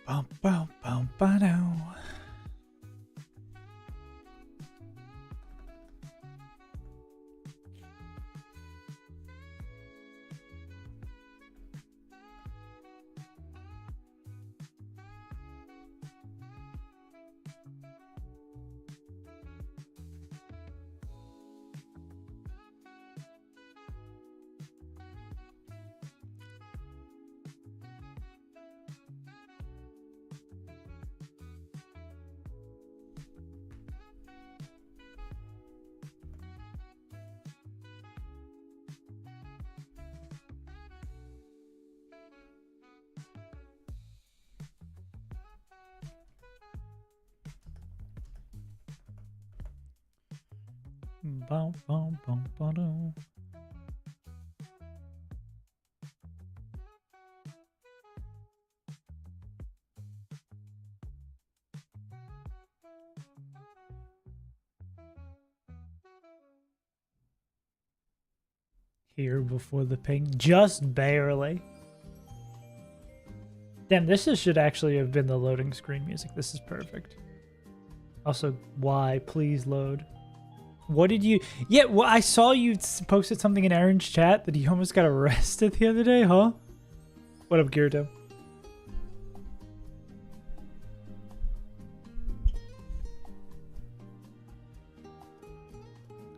Bum, bum, bum, ba-dow. Bum, bum, bum, ba-dow. Here before the ping, just barely. Damn, should actually have been the loading screen music. This is perfect. Also, why? Please load. What did you... Yeah, well, I saw you posted something in Aaron's chat that he almost got arrested the other day, huh? What up, Kirito?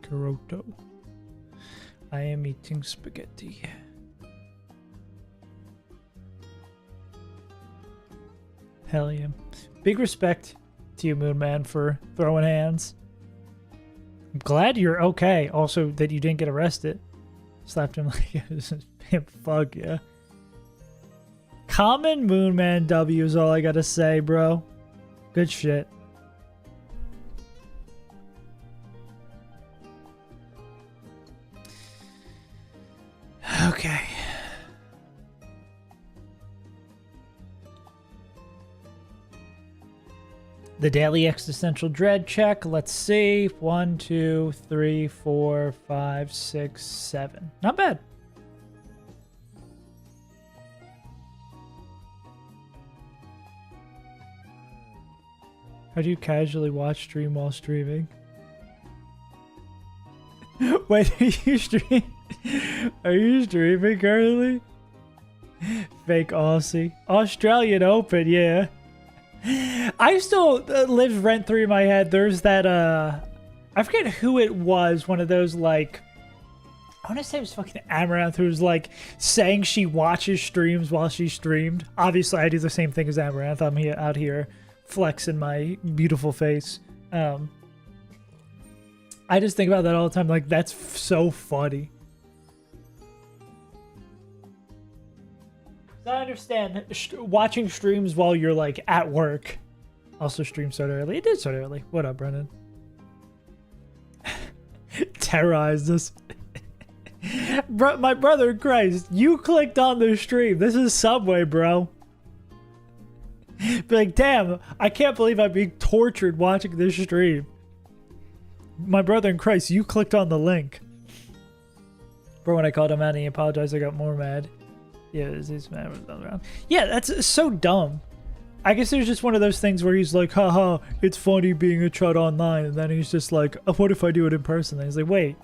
Kuroto. I am eating spaghetti. Hell yeah. Big respect to you, Moon Man, for throwing hands. I'm glad you're okay. Also, that you didn't get arrested. Slapped him like, fuck yeah. Common Moon Man W is all I gotta say, bro. Good shit. Okay. The daily existential dread check. Let's see. 1, 2, 3, 4, 5, 6, 7. Not bad. How do you casually watch stream while streaming? Wait, are you streaming? Are you streaming currently? Fake Aussie. Australian Open, yeah. I still live rent-free in my head. There's that, I forget who it was. One of those, like, I want to say it was fucking Amaranth, who was, like, saying she watches streams while she streamed. Obviously, I do the same thing as Amaranth. I'm out here flexing my beautiful face. I just think about that all the time. Like, that's so funny. I understand watching streams while you're like at work. Also, stream started early. It did start early. What up, Brennan? Terrorized us. Bro, my brother in Christ, you clicked on the stream. This is Subway, bro. Be like, damn, I can't believe I'm being tortured watching this stream. My brother in Christ, you clicked on the link. Bro, when I called him out and he apologized, I got more mad. Yeah, he's mad when it's around. Yeah, that's so dumb. I guess there's just one of those things where he's like, haha, it's funny being a chud online. And then he's just like, oh, what if I do it in person? And he's like, wait,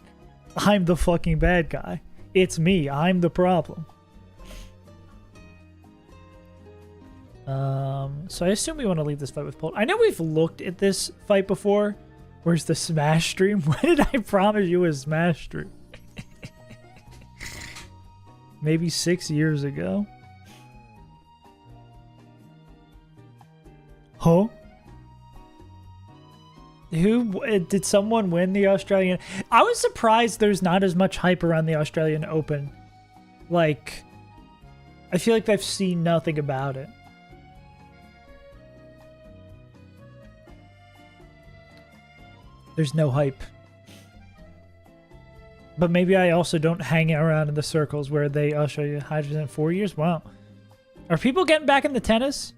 I'm the fucking bad guy. It's me. I'm the problem. So I assume we want to leave this fight with Pult. I know we've looked at this fight before. Where's the Smash stream? When did I promise you a Smash stream? Maybe 6 years ago. Huh? Who did someone win the Australian? I was surprised there's not as much hype around the Australian Open. Like, I feel like I've seen nothing about it. There's no hype. But maybe I also don't hang around in the circles where they Australia hydrogen in 4 years. Wow. Are people getting back into tennis?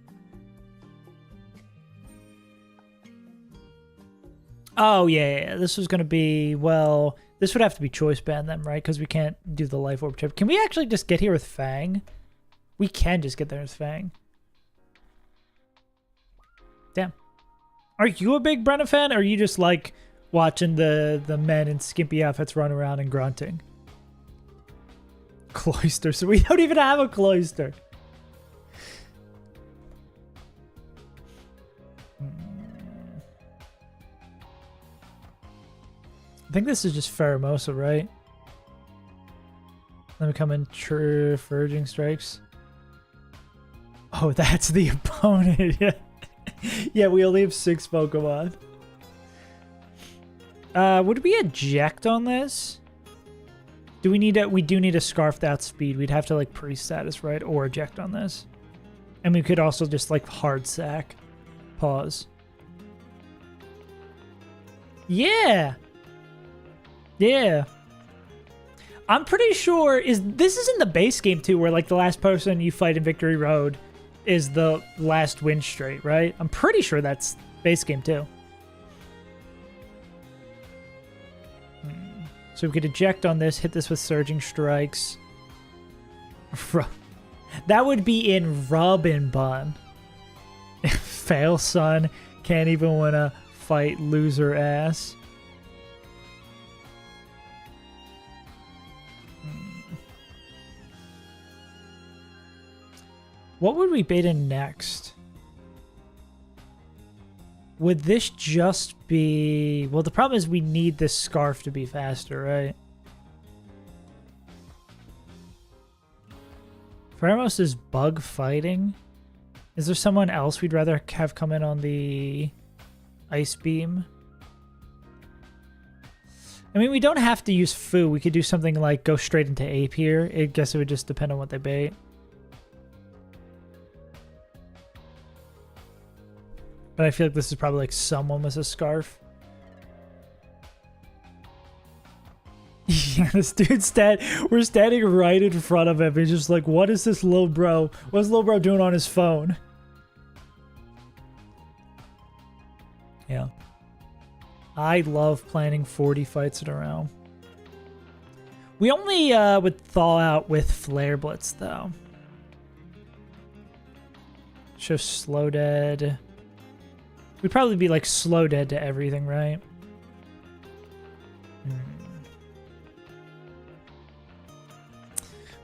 Oh, yeah. This was going to be, well, this would have to be choice band then, right? Because we can't do the life orb trip. Can we actually just get here with Fang? We can just get there with Fang. Damn. Are you a big Brenna fan, or are you just like watching the men in skimpy outfits run around and grunting? Cloister. So we don't even have a cloister. I think this is just Pheromosa, right? Let me come in Foraging Strikes. Oh, that's the opponent. Yeah. Yeah, we only have 6 Pokemon. Would we eject on this? Do we need a, we do need a Scarf that speed. We'd have to like pre-status, right? Or eject on this. And we could also just like hard sack. Pause. Yeah. Yeah. I'm pretty sure this is in the base game too, where like the last person you fight in Victory Road is the last win straight, right? I'm pretty sure that's base game too. So we could eject on this, hit this with Surging Strikes. That would be in Rub and Bun. Fail, son. Can't even win a fight, loser ass. What would we bait in next? Would this just be... Well, the problem is we need this Scarf to be faster, right? Pheromos is bug fighting. Is there someone else we'd rather have come in on the Ice Beam? I mean, we don't have to use Fu. We could do something like go straight into Ape here. I guess it would just depend on what they bait. But I feel like this is probably like someone with a Scarf. Yeah, this dude's we're standing right in front of him. He's just like, what is this little bro? What's little bro doing on his phone? Yeah. I love planning 40 fights in a row. We only would thaw out with Flare Blitz, though. Show Slow Dead. We'd probably be like slow dead to everything, right?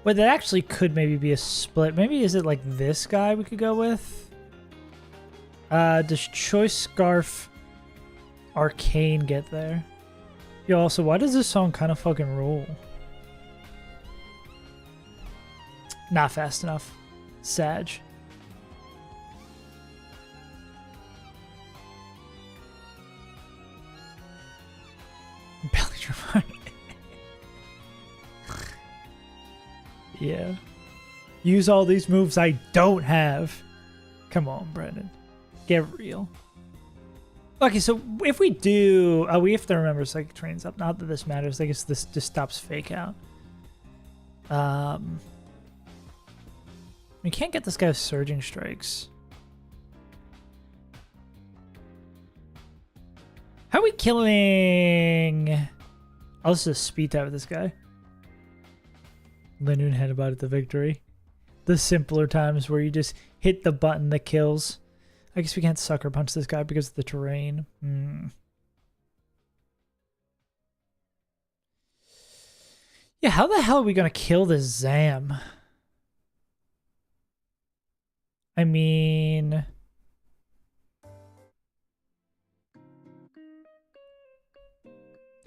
But that actually could maybe be a split. Maybe is it like this guy we could go with? Does Choice Scarf Arcane get there? Yo, also, why does this song kind of fucking rule? Not fast enough. Sag. Yeah. Use all these moves I don't have. Come on, Brendan. Get real. Okay, so if we do... we have to remember Psychic Train's up. Not that this matters. I guess this just stops Fake Out. We can't get this guy with Surging Strikes. How are we killing... Oh, this is a speed type with this guy. Linoon had about it the victory. The simpler times where you just hit the button that kills. I guess we can't Sucker Punch this guy because of the terrain. Yeah, how the hell are we going to kill this Zam? I mean...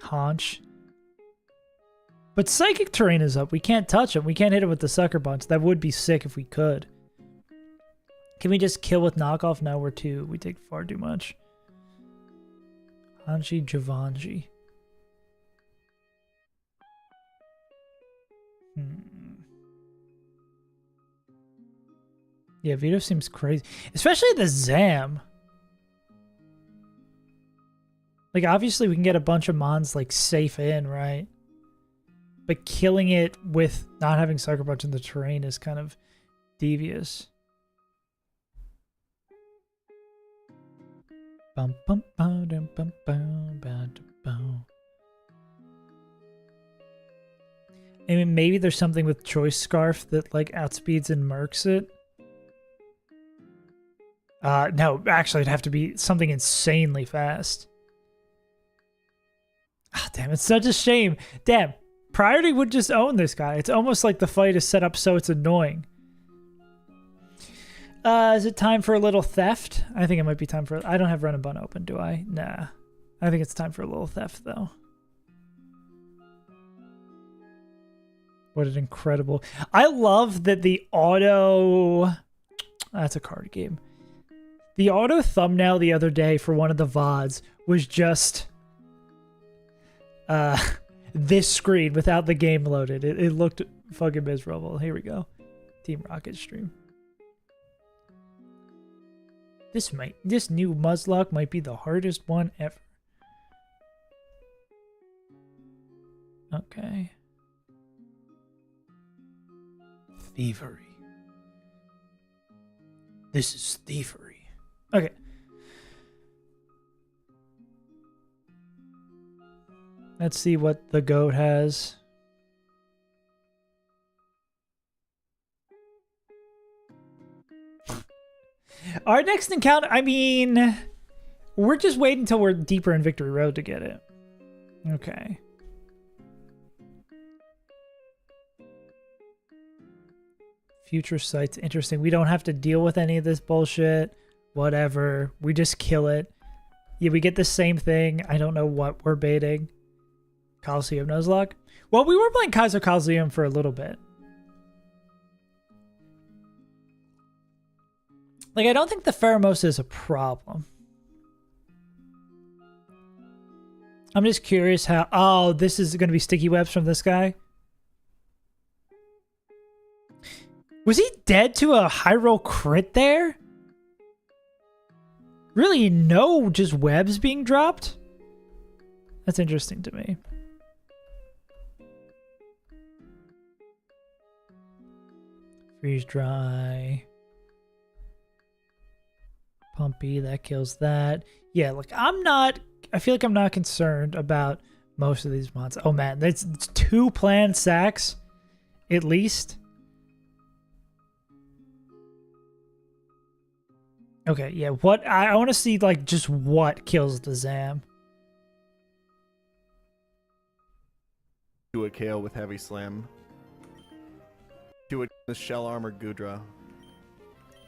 Haunch. But Psychic Terrain is up. We can't touch him. We can't hit him with the Sucker Punch. That would be sick if we could. Can we just kill with Knockoff? No, we take far too much. Hanji Javanji. Yeah, Vito seems crazy. Especially the Zam. Like, obviously we can get a bunch of Mons, like, safe in, right? But killing it with not having Sucker Punch in the terrain is kind of devious. I mean, maybe there's something with Choice Scarf that like outspeeds and murks it. No, actually, it'd have to be something insanely fast. Ah, damn, it's such a shame. Damn, Priority would just own this guy. It's almost like the fight is set up so it's annoying. Is it time for a little theft? I think it might be time for... I don't have Run and Bun open, do I? Nah. I think it's time for a little theft, though. What an incredible... I love that the auto... That's a card game. The auto thumbnail the other day for one of the VODs was just... this screen without the game loaded. It looked fucking miserable. Here we go. Team Rocket stream. This new Nuzlocke might be the hardest one ever. Okay. Thievery. This is thievery. Okay. Let's see what the goat has. Our next encounter, I mean, we're just waiting until we're deeper in Victory Road to get it. Okay. Future sights, interesting. We don't have to deal with any of this bullshit. Whatever. We just kill it. Yeah, we get the same thing. I don't know what we're baiting. Coliseum Nuzlocke. Well, we were playing Kaiser Coliseum for a little bit. Like, I don't think the Pheromosa is a problem. I'm just curious how... Oh, this is going to be sticky webs from this guy? Was he dead to a high roll crit there? Really, no just webs being dropped? That's interesting to me. Freeze dry. Pumpy, that kills that. Yeah, look, I feel like I'm not concerned about most of these mods. Oh man, it's 2 planned sacks, at least. Okay, yeah, what, I want to see, like, just what kills the Zam. Do a KO with Heavy Slam. Do it with Shell Armor Gudra.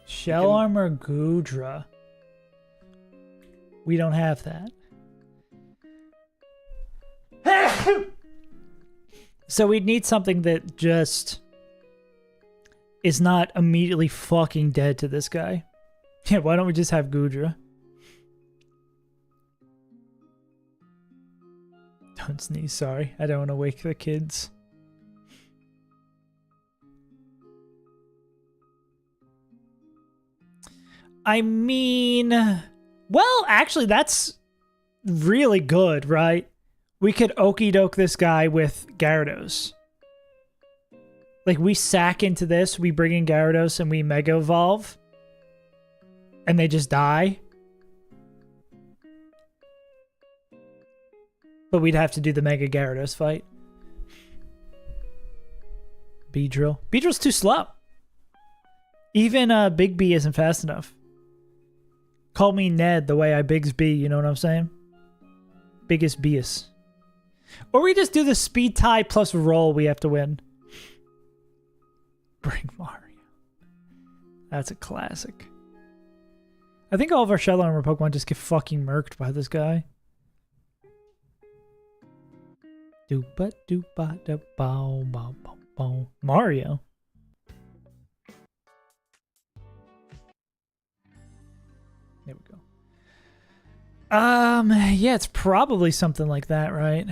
Shell Armor Gudra. We don't have that. So we'd need something that just is not immediately fucking dead to this guy. Yeah, why don't we just have Gudra? Don't sneeze, sorry. I don't want to wake the kids. I mean... Well, actually, that's really good, right? We could okie-doke this guy with Gyarados. Like, we sack into this, we bring in Gyarados, and we Mega Evolve. And they just die. But we'd have to do the Mega Gyarados fight. Beedrill. Beedrill's too slow. Even Big B isn't fast enough. Call me Ned the way I Bigs B, you know what I'm saying? Biggest Beus. Or we just do the speed tie plus roll we have to win. Bring Mario. That's a classic. I think all of our Shell Armor Pokemon just get fucking murked by this guy. Doopa doopa da bow bow bow bow. Mario. There we go. Yeah, it's probably something like that, right?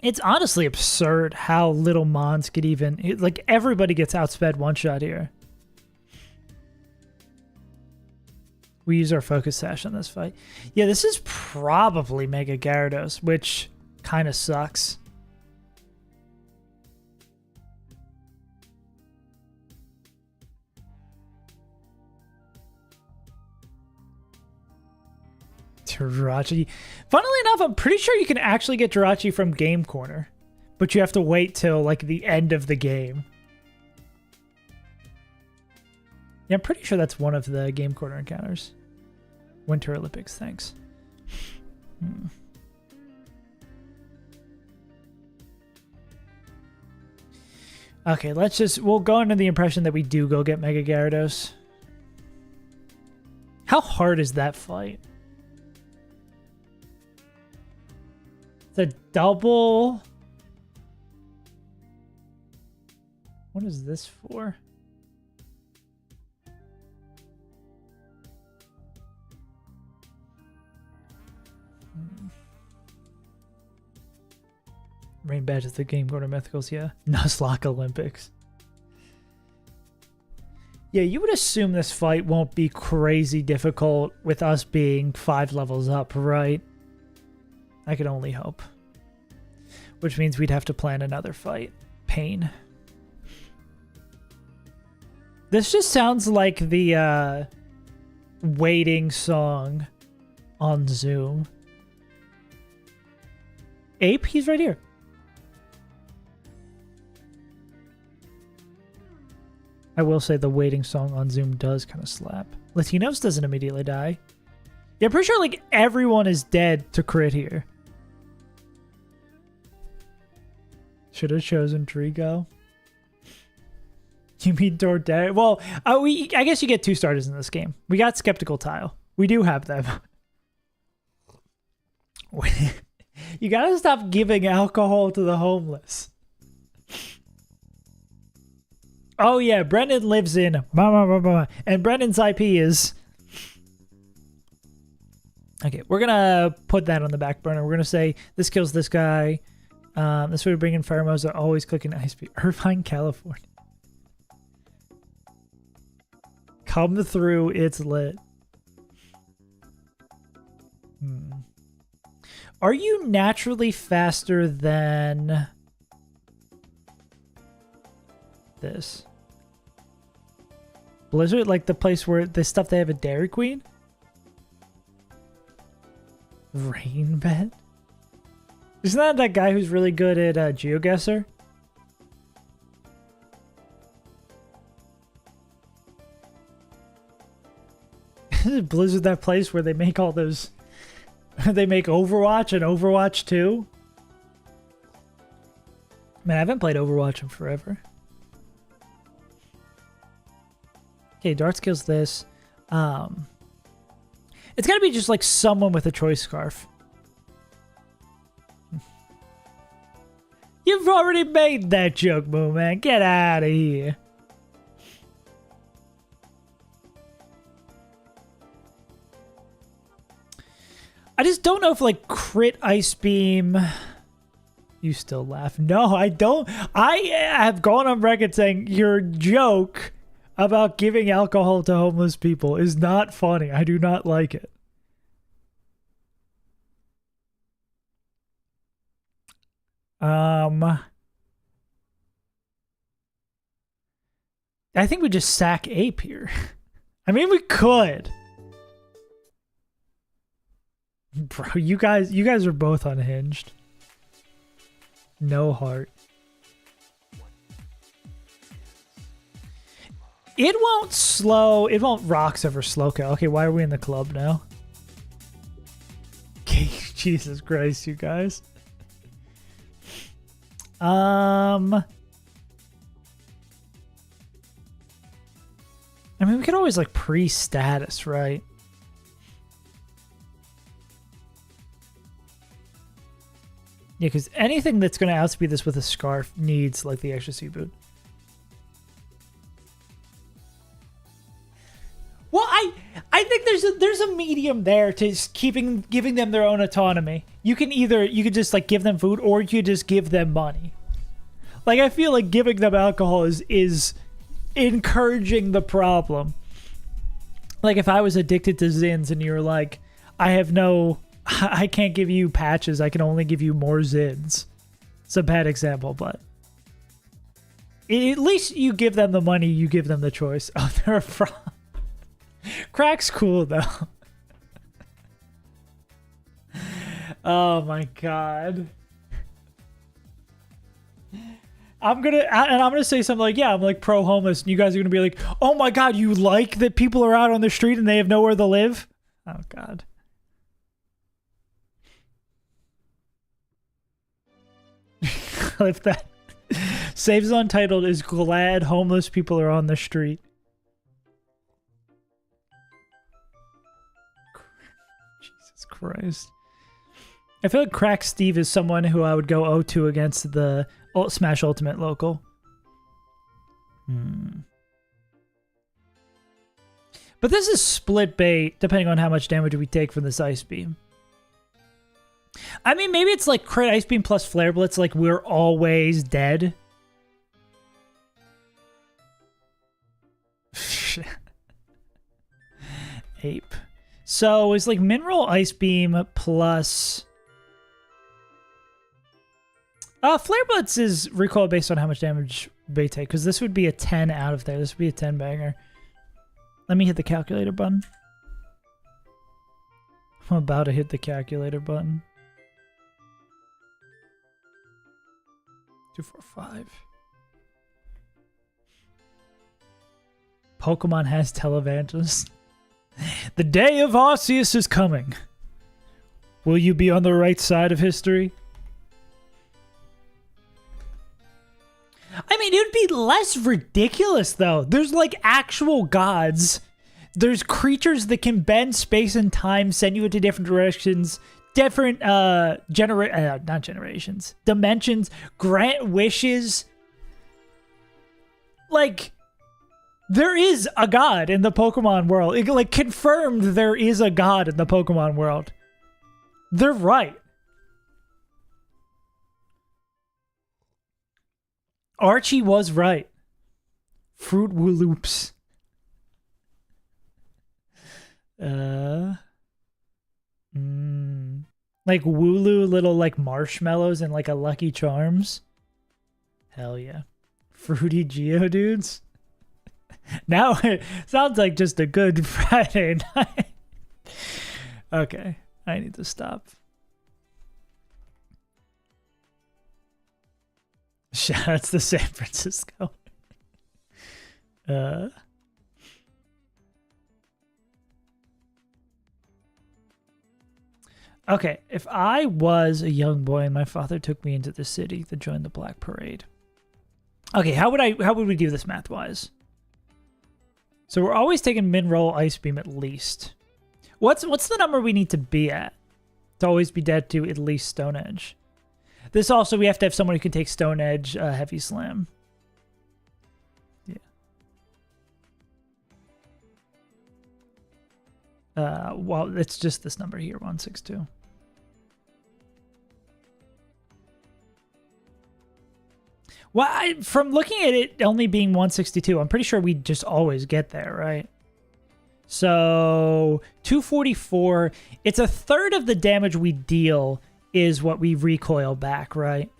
It's honestly absurd how little Mons could even... like, everybody gets outsped one shot here. We use our Focus Sash on this fight. Yeah, this is probably Mega Gyarados, which kind of sucks. Jirachi. Funnily enough, I'm pretty sure you can actually get Jirachi from Game Corner, but you have to wait till like the end of the game. Yeah, I'm pretty sure that's one of the Game Corner encounters. Winter Olympics, thanks. Okay, we'll go into the impression that we do go get Mega Gyarados. How hard is that fight? It's a double. What is this for? Rain badges, the Game Corner Mythicals, yeah. Nuzlocke Olympics. Yeah, you would assume this fight won't be crazy difficult with us being 5 levels up, right? I can only hope. Which means we'd have to plan another fight. Pain. This just sounds like the waiting song on Zoom. Ape, he's right here. I will say the waiting song on Zoom does kind of slap. Latinos doesn't immediately die. Yeah, I'm pretty sure like everyone is dead to crit here. Should have chosen Trigo. You mean Dorday? Well, I guess you get 2 starters in this game. We got Skeptical Tile. We do have them. You gotta stop giving alcohol to the homeless. Oh yeah, Brendan lives in and Brendan's IP is... Okay, we're gonna put that on the back burner. We're gonna say this kills this guy. This would bring in pheromones that always clicking ice speed. Irvine, California. Come through, it's lit. Are you naturally faster than this? Blizzard, like the place where the stuff they have at Dairy Queen? Rainbet? Isn't that guy who's really good at GeoGuessr? Isn't Blizzard that place where they make all those... they make Overwatch and Overwatch 2? Man, I haven't played Overwatch in forever. Okay, Darts kills this. It's gotta be just like someone with a choice scarf. You've already made that joke, Moo Man. Get out of here. I just don't know if like crit ice beam. You still laugh. No, I don't. I have gone on record saying your joke about giving alcohol to homeless people is not funny. I do not like it. I think we just sack Ape here. I mean, we could. Bro, you guys are both unhinged. No heart. It won't rocks over Slowco. Okay, why are we in the club now? Okay, Jesus Christ, you guys. I mean, we could always like pre-status, right? Yeah, because anything that's going to outspeed this with a scarf needs like the extra sea boot. Well, I think there's a medium there to giving them their own autonomy. You could just like give them food, or you could just give them money. Like I feel like giving them alcohol is encouraging the problem. Like if I was addicted to Zins and you were like, I can't give you patches, I can only give you more Zins. It's a bad example, but at least you give them the money, you give them the choice. Oh, they're a fraud. Crack's cool though. Oh my god. I'm gonna say something like, yeah, I'm like pro homeless, and you guys are gonna be like, oh my god, you like that people are out on the street and they have nowhere to live? Oh god. If that Saves Untitled is glad homeless people are on the street. Jesus Christ. I feel like Crack Steve is someone who I would go 0-2 against the Smash Ultimate local. But this is split bait, depending on how much damage we take from this Ice Beam. I mean, maybe it's like crit Ice Beam plus Flare Blitz, like we're always dead. Ape. So it's like Mineral Ice Beam plus... Flare Blitz is recoil based on how much damage they take, because this would be a 10 out of there. This would be a 10 banger. Let me hit the calculator button. I'm about to hit the calculator button. 2, 4, 5. Pokemon has televangelist. The day of Arceus is coming. Will you be on the right side of history? I mean, it would be less ridiculous, though. There's, like, actual gods. There's creatures that can bend space and time, send you into different directions, different, not generations, dimensions, grant wishes. Like, there is a god in the Pokemon world. It, like, confirmed there is a god in the Pokemon world. They're right. Archie was right. Fruit Wooloops. Like Wooloo little like marshmallows and like a Lucky Charms. Hell yeah. Fruity Geodudes. Now it sounds like just a good Friday night. Okay, I need to stop. Shout outs to San Francisco. Okay, if I was a young boy and my father took me into the city to join the Black Parade. Okay, how would we do this math-wise? So we're always taking Min-Roll Ice Beam at least. What's the number we need to be at to always be dead to at least Stone Edge? This also, we have to have someone who can take Stone Edge, Heavy Slam. Yeah. Well, it's just this number here, 162. Well, from looking at it only being 162, I'm pretty sure we just always get there, right? So, 244. It's a third of the damage we deal is what we recoil back, right?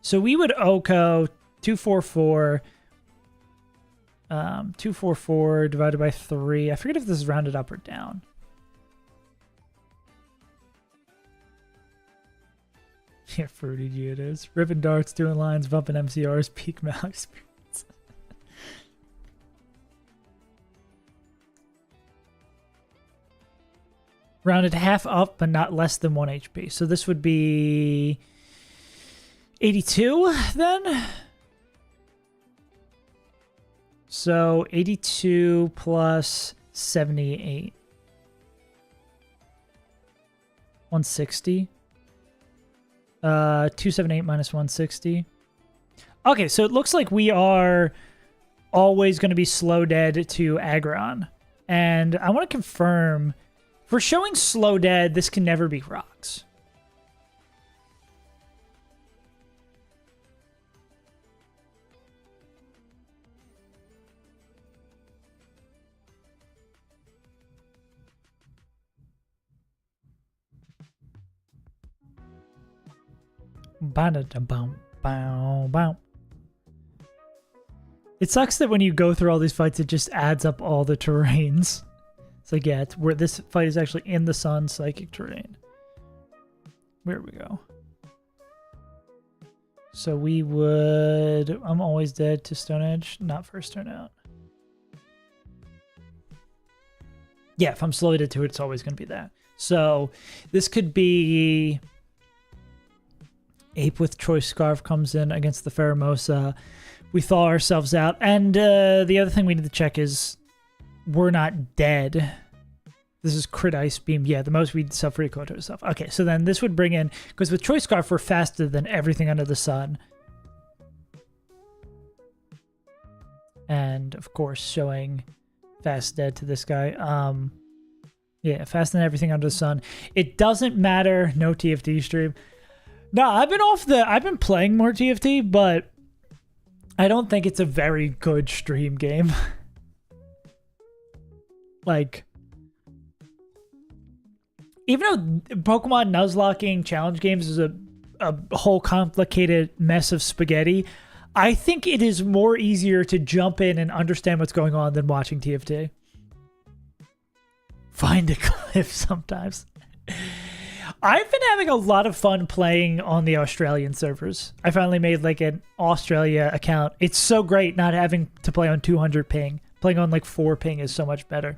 So we would OHKO 244. 244 divided by 3. I forget if this is rounded up or down. Yeah, Fruity G it is. Ripping darts, doing lines, bumping MCRs, peak mal experience. Rounded half up, but not less than 1 HP. So this would be 82 then? So 82 plus 78. 160. 278 minus 160. Okay, so it looks like we are always going to be slow dead to Aggron. And I want to confirm, for showing slow dead, this can never be rocks. It sucks that when you go through all these fights, it just adds up all the terrains. It's like, yeah, where this fight is actually in the sun, psychic terrain. Where we go? So we would... I'm always dead to Stone Edge. Not first turn out. Yeah, if I'm slow to 2, it's always going to be that. So this could be... Ape with Choice Scarf comes in against the Pheromosa. We thaw ourselves out. And the other thing we need to check is we're not dead. This is crit Ice Beam. Yeah, the most we'd suffer equal to itself. Okay, so then this would bring in... Because with Choice Scarf, we're faster than everything under the sun. And, of course, showing fast dead to this guy. Yeah, faster than everything under the sun. It doesn't matter. No TFT stream. No, I've been playing more TFT, but I don't think it's a very good stream game. Like... Even though Pokemon Nuzlocking challenge games is a whole complicated mess of spaghetti, I think it is more easier to jump in and understand what's going on than watching TFT. Find a cliff sometimes. I've been having a lot of fun playing on the Australian servers. I finally made like an Australia account. It's so great not having to play on 200 ping. Playing on like 4 ping is so much better.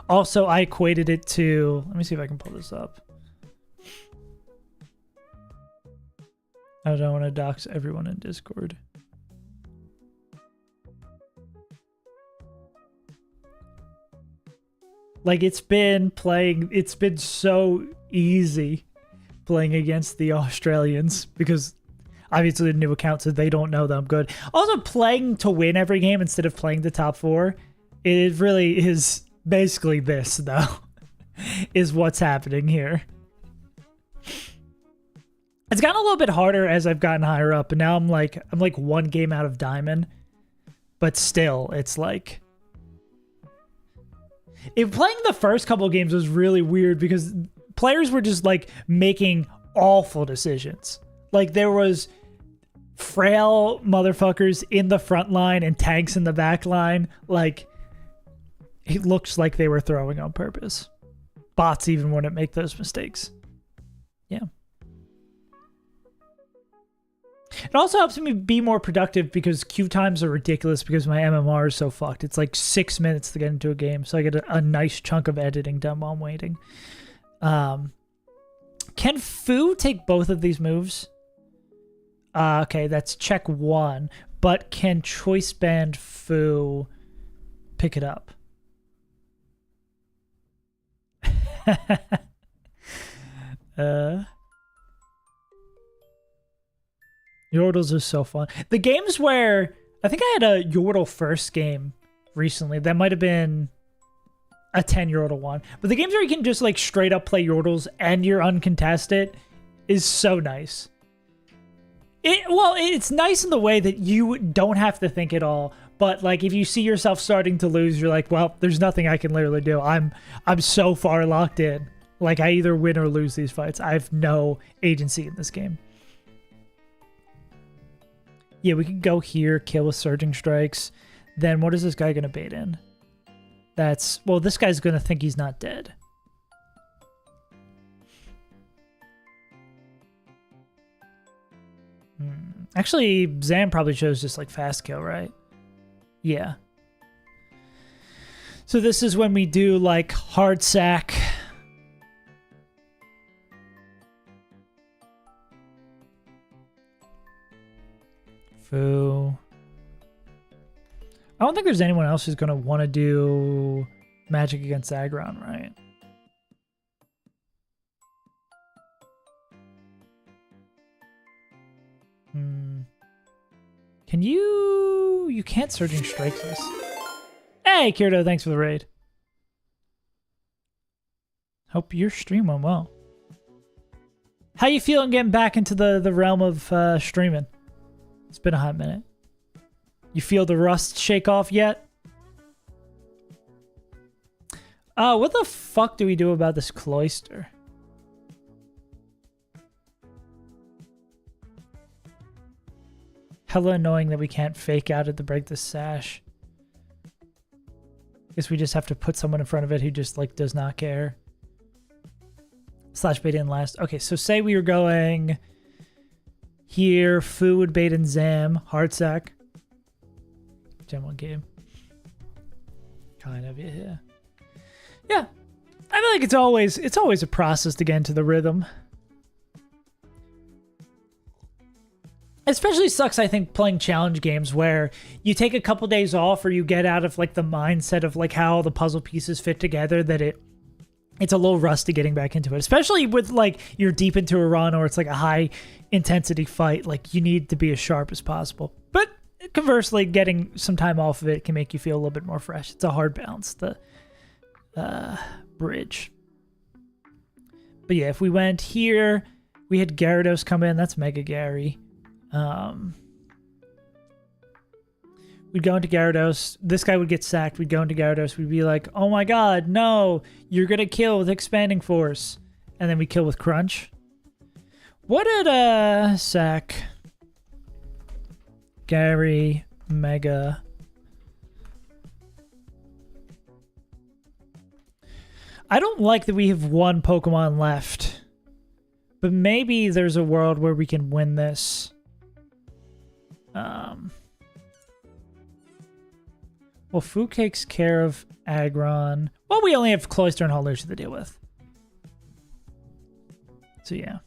Also, I equated it to... Let me see if I can pull this up. I don't want to dox everyone in Discord. Like, it's been so easy playing against the Australians because obviously the new account, so they don't know that I'm good. Also, playing to win every game instead of playing the top 4, it really is... Basically this, though, is what's happening here. It's gotten a little bit harder as I've gotten higher up, and now I'm like 1 game out of Diamond. But still, it's like... Playing the first couple games was really weird because players were just, like, making awful decisions. Like, there was frail motherfuckers in the front line and tanks in the back line. Like... It looks like they were throwing on purpose. Bots even wouldn't make those mistakes. Yeah. It also helps me be more productive because queue times are ridiculous because my MMR is so fucked. It's like 6 minutes to get into a game, so I get a nice chunk of editing done while I'm waiting. Can Fu take both of these moves? Okay, that's check 1. But can Choice Band Fu pick it up? Yordles are so fun. The games where I think I had a Yordle first game recently. That might have been a 10 Yordle one. But the games where you can just like straight up play Yordles and you're uncontested is so nice. It's nice in the way that you don't have to think at all. But like if you see yourself starting to lose, you're like, well, there's nothing I can literally do. I'm so far locked in. Like I either win or lose these fights. I have no agency in this game. Yeah, we can go here, kill with Surging Strikes. Then what is this guy gonna bait in? Well, this guy's gonna think he's not dead. Actually, Zan probably chose just like fast kill, right? Yeah. So this is when we do like hard sack. Fu. I don't think there's anyone else who's going to want to do magic against Aggron, right? Can you... You can't Surging Strike this. Hey, Kirito, thanks for the raid. Hope your stream went well. How you feeling getting back into the realm of streaming? It's been a hot minute. You feel the rust shake off yet? What the fuck do we do about this cloister? Hella annoying that we can't fake out at the break the sash. Guess we just have to put someone in front of it who just like does not care. Slash bait in last. Okay, so say we were going Here, food, bait, and zam. Heartsack. Gen 1 game. Kind of, yeah. Yeah. I feel like it's always a process to get into the rhythm. Especially sucks, I think, playing challenge games where you take a couple days off or you get out of like the mindset of like how the puzzle pieces fit together that it's a little rusty getting back into it. Especially with like you're deep into a run or it's like a high intensity fight. Like you need to be as sharp as possible. But conversely, getting some time off of it can make you feel a little bit more fresh. It's a hard balance to bridge. But yeah, if we went here, we had Gyarados come in. That's Mega Gary. We'd go into Gyarados. This guy would get sacked. We'd go into Gyarados. We'd be like, oh my god, no, you're gonna kill with Expanding Force. And then we kill with Crunch. What did sack? Gary, Mega. I don't like that we have one Pokemon left. But maybe there's a world where we can win this. Well, Fu takes care of Aggron. Well, we only have Cloyster and Hallucia to deal with. So yeah.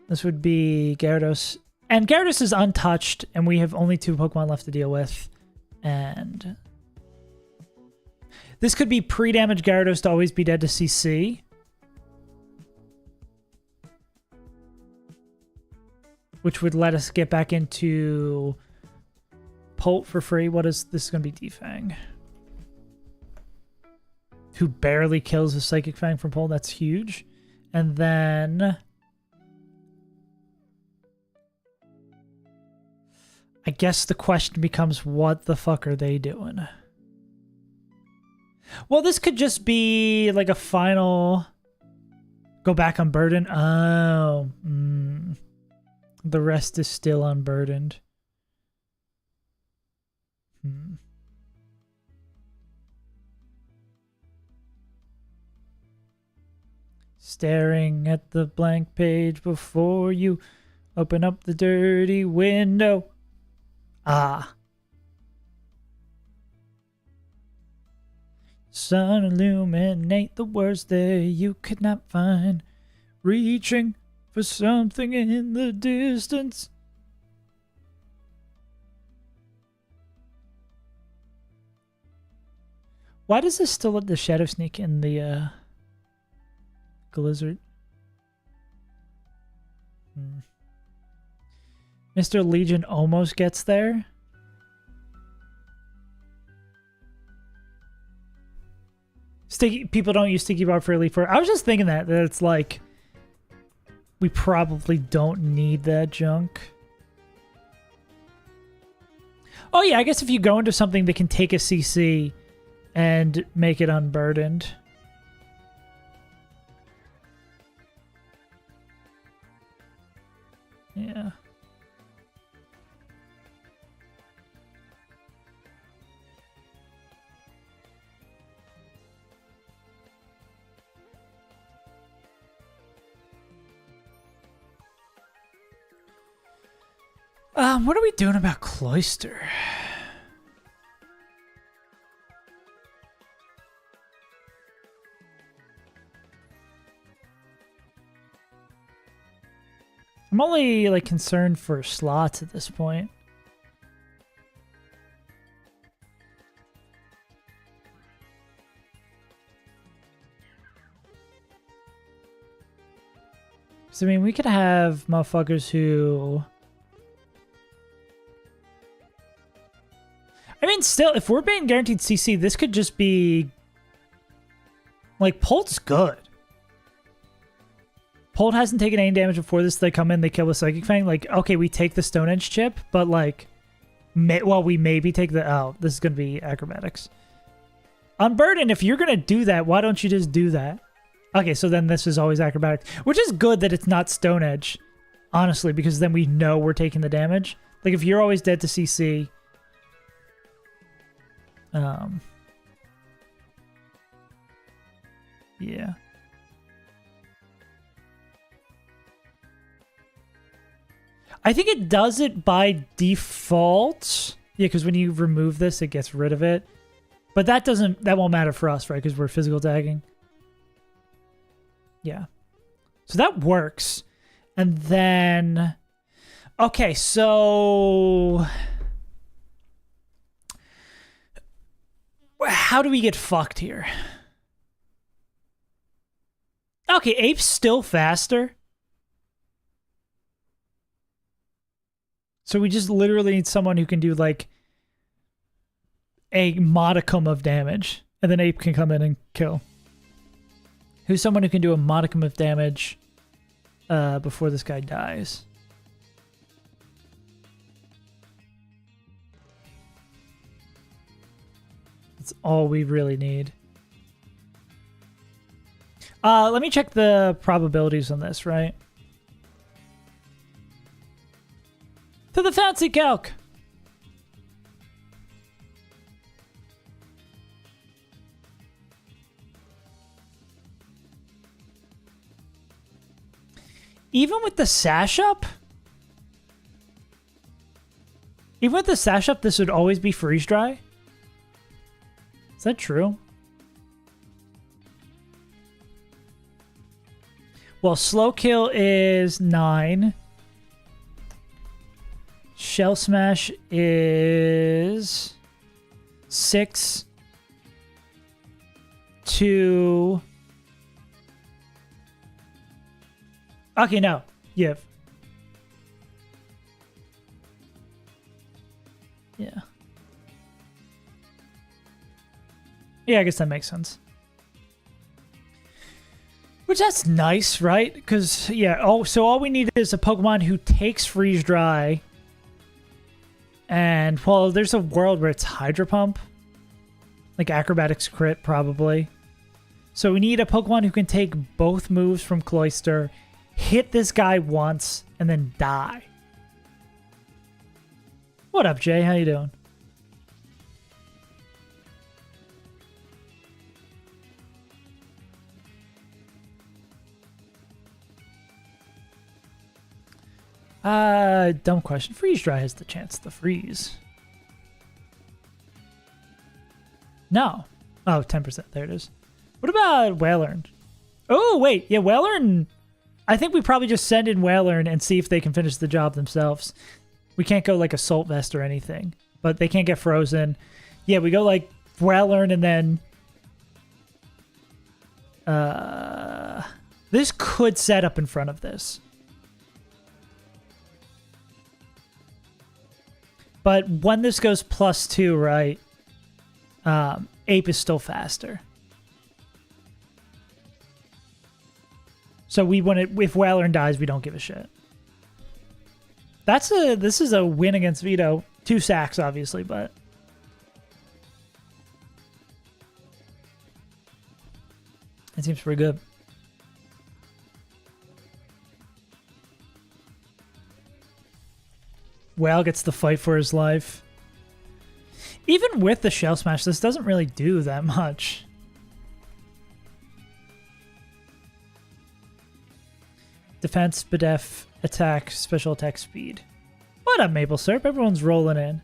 This would be Gyarados. And Gyarados is untouched, and we have only 2 Pokemon left to deal with. And this could be pre-damage Gyarados to always be dead to CC. Which would let us get back into Polt for free. What is this going to be? Defang. Who barely kills a Psychic Fang from Polt. That's huge. And then I guess the question becomes, what the fuck are they doing? Well, this could just be like a final go back on Burden. Oh. The rest is still unburdened. Staring at the blank page before you open up the dirty window. Ah. Sun illuminate the words there you could not find. Reaching for something in the distance. Why does this still let the Shadow Sneak in the Glizzard? Mr. Legion almost gets there. Sticky people don't use Sticky Barb for Elite Four. I was just thinking that it's like we probably don't need that junk. Oh yeah, I guess if you go into something that can take a CC and make it unburdened. Yeah. What are we doing about Cloyster? I'm only like concerned for slots at this point. So I mean, we could have motherfuckers who, I mean, still, if we're being guaranteed CC, this could just be like Polt's good. Polt hasn't taken any damage before this. They come in, they kill the Psychic Fang. Like, okay, we take the Stone Edge chip, but like, we maybe take the, oh, this is going to be acrobatics. Unburden, if you're going to do that, why don't you just do that? Okay, so then this is always acrobatics, which is good that it's not Stone Edge, honestly, because then we know we're taking the damage. Like, if you're always dead to CC, yeah. I think it does it by default. Yeah, because when you remove this, it gets rid of it. But that won't matter for us, right? Because we're physical tagging. Yeah. So that works. And then... Okay, so... How do we get fucked here? Okay, Ape's still faster. So we just literally need someone who can do, like, a modicum of damage. And then Ape can come in and kill. Who's someone who can do a modicum of damage before this guy dies? That's all we really need. Let me check the probabilities on this, right? To the fancy calc! Even with the sash up? Even with the sash up, this would always be freeze dry? Is that true? Well, slow kill is 9. Shell smash is 6. 2. Okay, no. Yeah. Yeah. Yeah, I guess that makes sense. Which that's nice, right? Because, yeah, so all we need is a Pokemon who takes Freeze Dry. And, well, there's a world where it's Hydro Pump. Like Acrobatics Crit, probably. So we need a Pokemon who can take both moves from Cloyster, hit this guy once, and then die. What up, Jay? How you doing? Dumb question. Freeze Dry has the chance to freeze. No. Oh, 10%. There it is. What about Wailord? Oh, wait. Yeah, Wailord... I think we probably just send in Wailord and see if they can finish the job themselves. We can't go like Assault Vest or anything. But they can't get frozen. Yeah, we go like Wailord and then... This could set up in front of this. But when this goes +2, right? Ape is still faster. So we want it, if Wailord dies, we don't give a shit. This is a win against Vito. 2 sacks, obviously, but it seems pretty good. Wail gets the fight for his life. Even with the Shell Smash, this doesn't really do that much. Defense, Bedef, attack, special attack, speed. What up, Maple Syrup? Everyone's rolling in.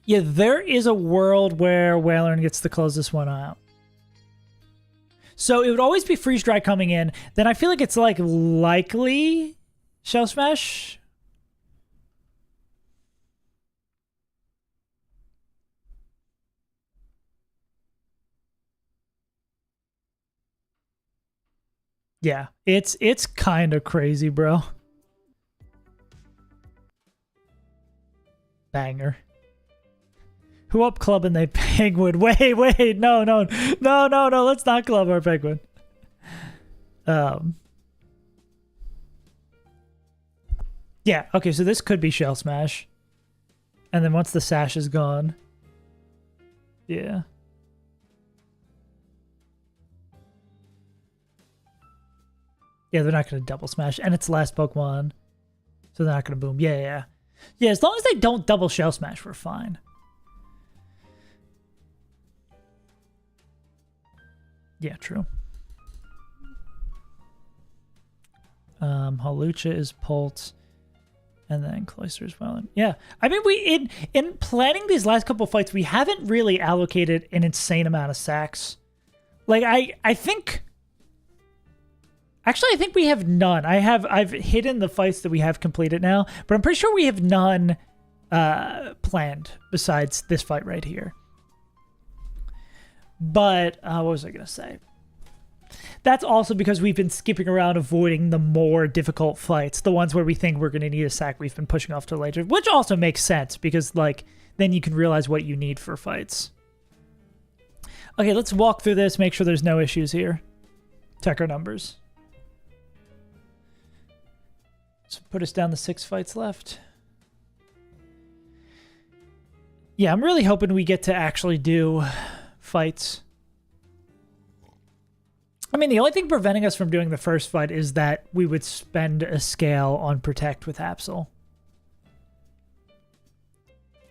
Yeah, there is a world where Wailord gets to close this one out. So it would always be Freeze Dry coming in. Then I feel like it's like likely Shell Smash. Yeah, it's kind of crazy, bro. Banger. Who up clubbing they penguin? Wait, no, let's not club our penguin. Yeah, okay, so this could be Shell Smash. And then once the sash is gone. Yeah. Yeah, they're not going to double smash. And it's last Pokemon. So they're not going to boom. Yeah. Yeah, as long as they don't double Shell Smash, we're fine. Yeah, true. Hawlucha is Pult. And then Cloyster as well. Yeah. I mean, we in planning these last couple fights, we haven't really allocated an insane amount of sacks. Like, I think... Actually, I think we have none. I've hidden the fights that we have completed now, but I'm pretty sure we have none planned besides this fight right here. But, what was I going to say? That's also because we've been skipping around avoiding the more difficult fights, the ones where we think we're going to need a sack we've been pushing off to later, which also makes sense because, like, then you can realize what you need for fights. Okay, let's walk through this, make sure there's no issues here. Check our numbers. So put us down to 6 fights left. Yeah, I'm really hoping we get to actually do fights. I mean, the only thing preventing us from doing the first fight is that we would spend a scale on Protect with Absol.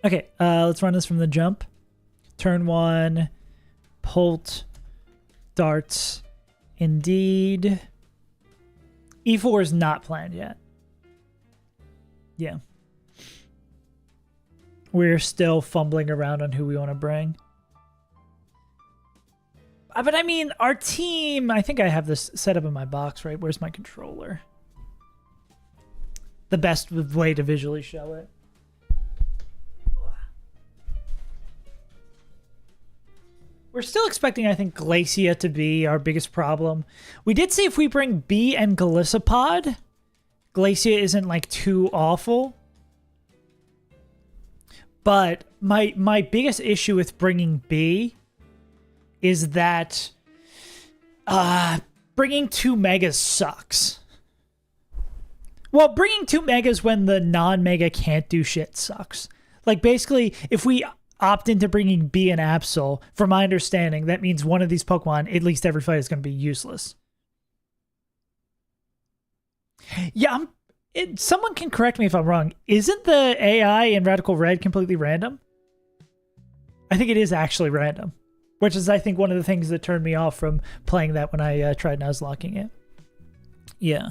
Okay, let's run this from the jump. Turn 1, Pult, Darts, Indeed. E4 is not planned yet. Yeah. We're still fumbling around on who we want to bring. But I mean, our team, I think I have this set up in my box, right? Where's my controller? The best way to visually show it. We're still expecting, I think, Glacia to be our biggest problem. We did see if we bring B and Galissapod, Glacia isn't, like, too awful. But my biggest issue with bringing B is that bringing 2 megas sucks. Well, bringing 2 megas when the non-mega can't do shit sucks. Like, basically, if we opt into bringing B and Absol, from my understanding, that means one of these Pokemon, at least every fight, is going to be useless. Yeah, someone can correct me if I'm wrong. Isn't the AI in Radical Red completely random? I think it is actually random. Which is, I think, one of the things that turned me off from playing that when I tried Nuzlocking it. Yeah.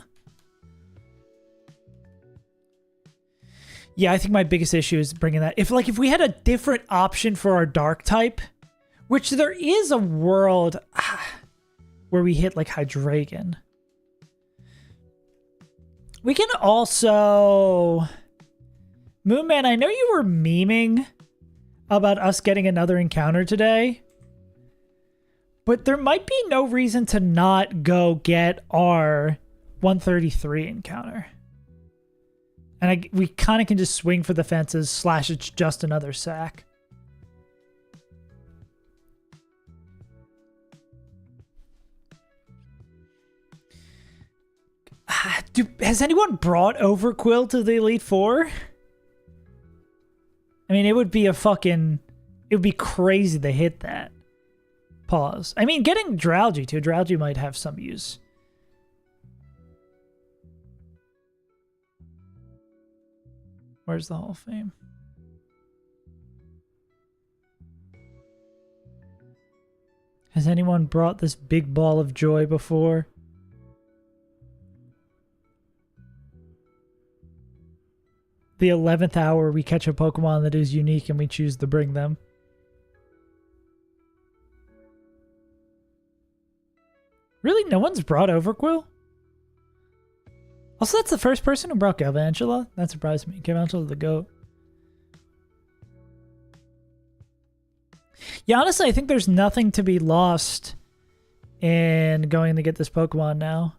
Yeah, I think my biggest issue is bringing that. If we had a different option for our Dark type, which there is a world where we hit, like, Hydreigon. We can also... Moonman, I know you were memeing about us getting another encounter today. But there might be no reason to not go get our 133 encounter. And we kind of can just swing for the fences, / it's just another sack. Has anyone brought Overquill to the Elite Four? I mean, it would be crazy to hit that. Pause. I mean, getting Drowgy too. Drowgy might have some use. Where's the Hall of Fame? Has anyone brought this big ball of joy before? The 11th hour, we catch a Pokemon that is unique and we choose to bring them. Really? No one's brought Overquill? Also, that's the first person who brought Galvantula? That surprised me. Galvantula the GOAT. Yeah, honestly, I think there's nothing to be lost in going to get this Pokemon now.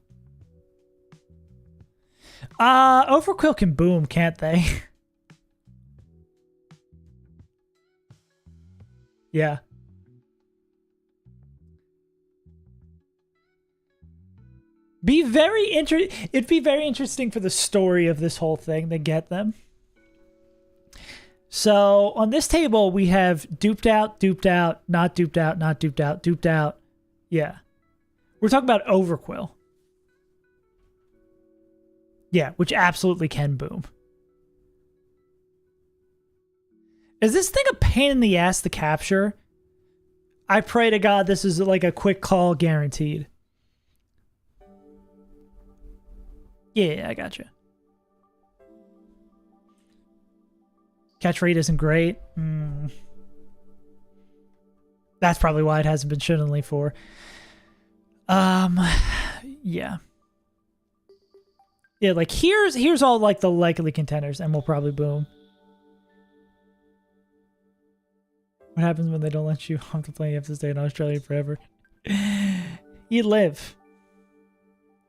Overquill can boom, can't they? Yeah. It'd be very interesting for the story of this whole thing to get them. So on this table we have duped out, not duped out, not duped out, duped out. Yeah. We're talking about Overquill. Yeah, which absolutely can boom. Is this thing a pain in the ass to capture? I pray to God this is like a quick call guaranteed. Yeah, I got you. Catch rate isn't great. That's probably why it hasn't been shown in Elite Four. Yeah. Yeah, like here's all like the likely contenders, and we'll probably boom. What happens when they don't let you off the plane? You have to stay in Australia forever. You live.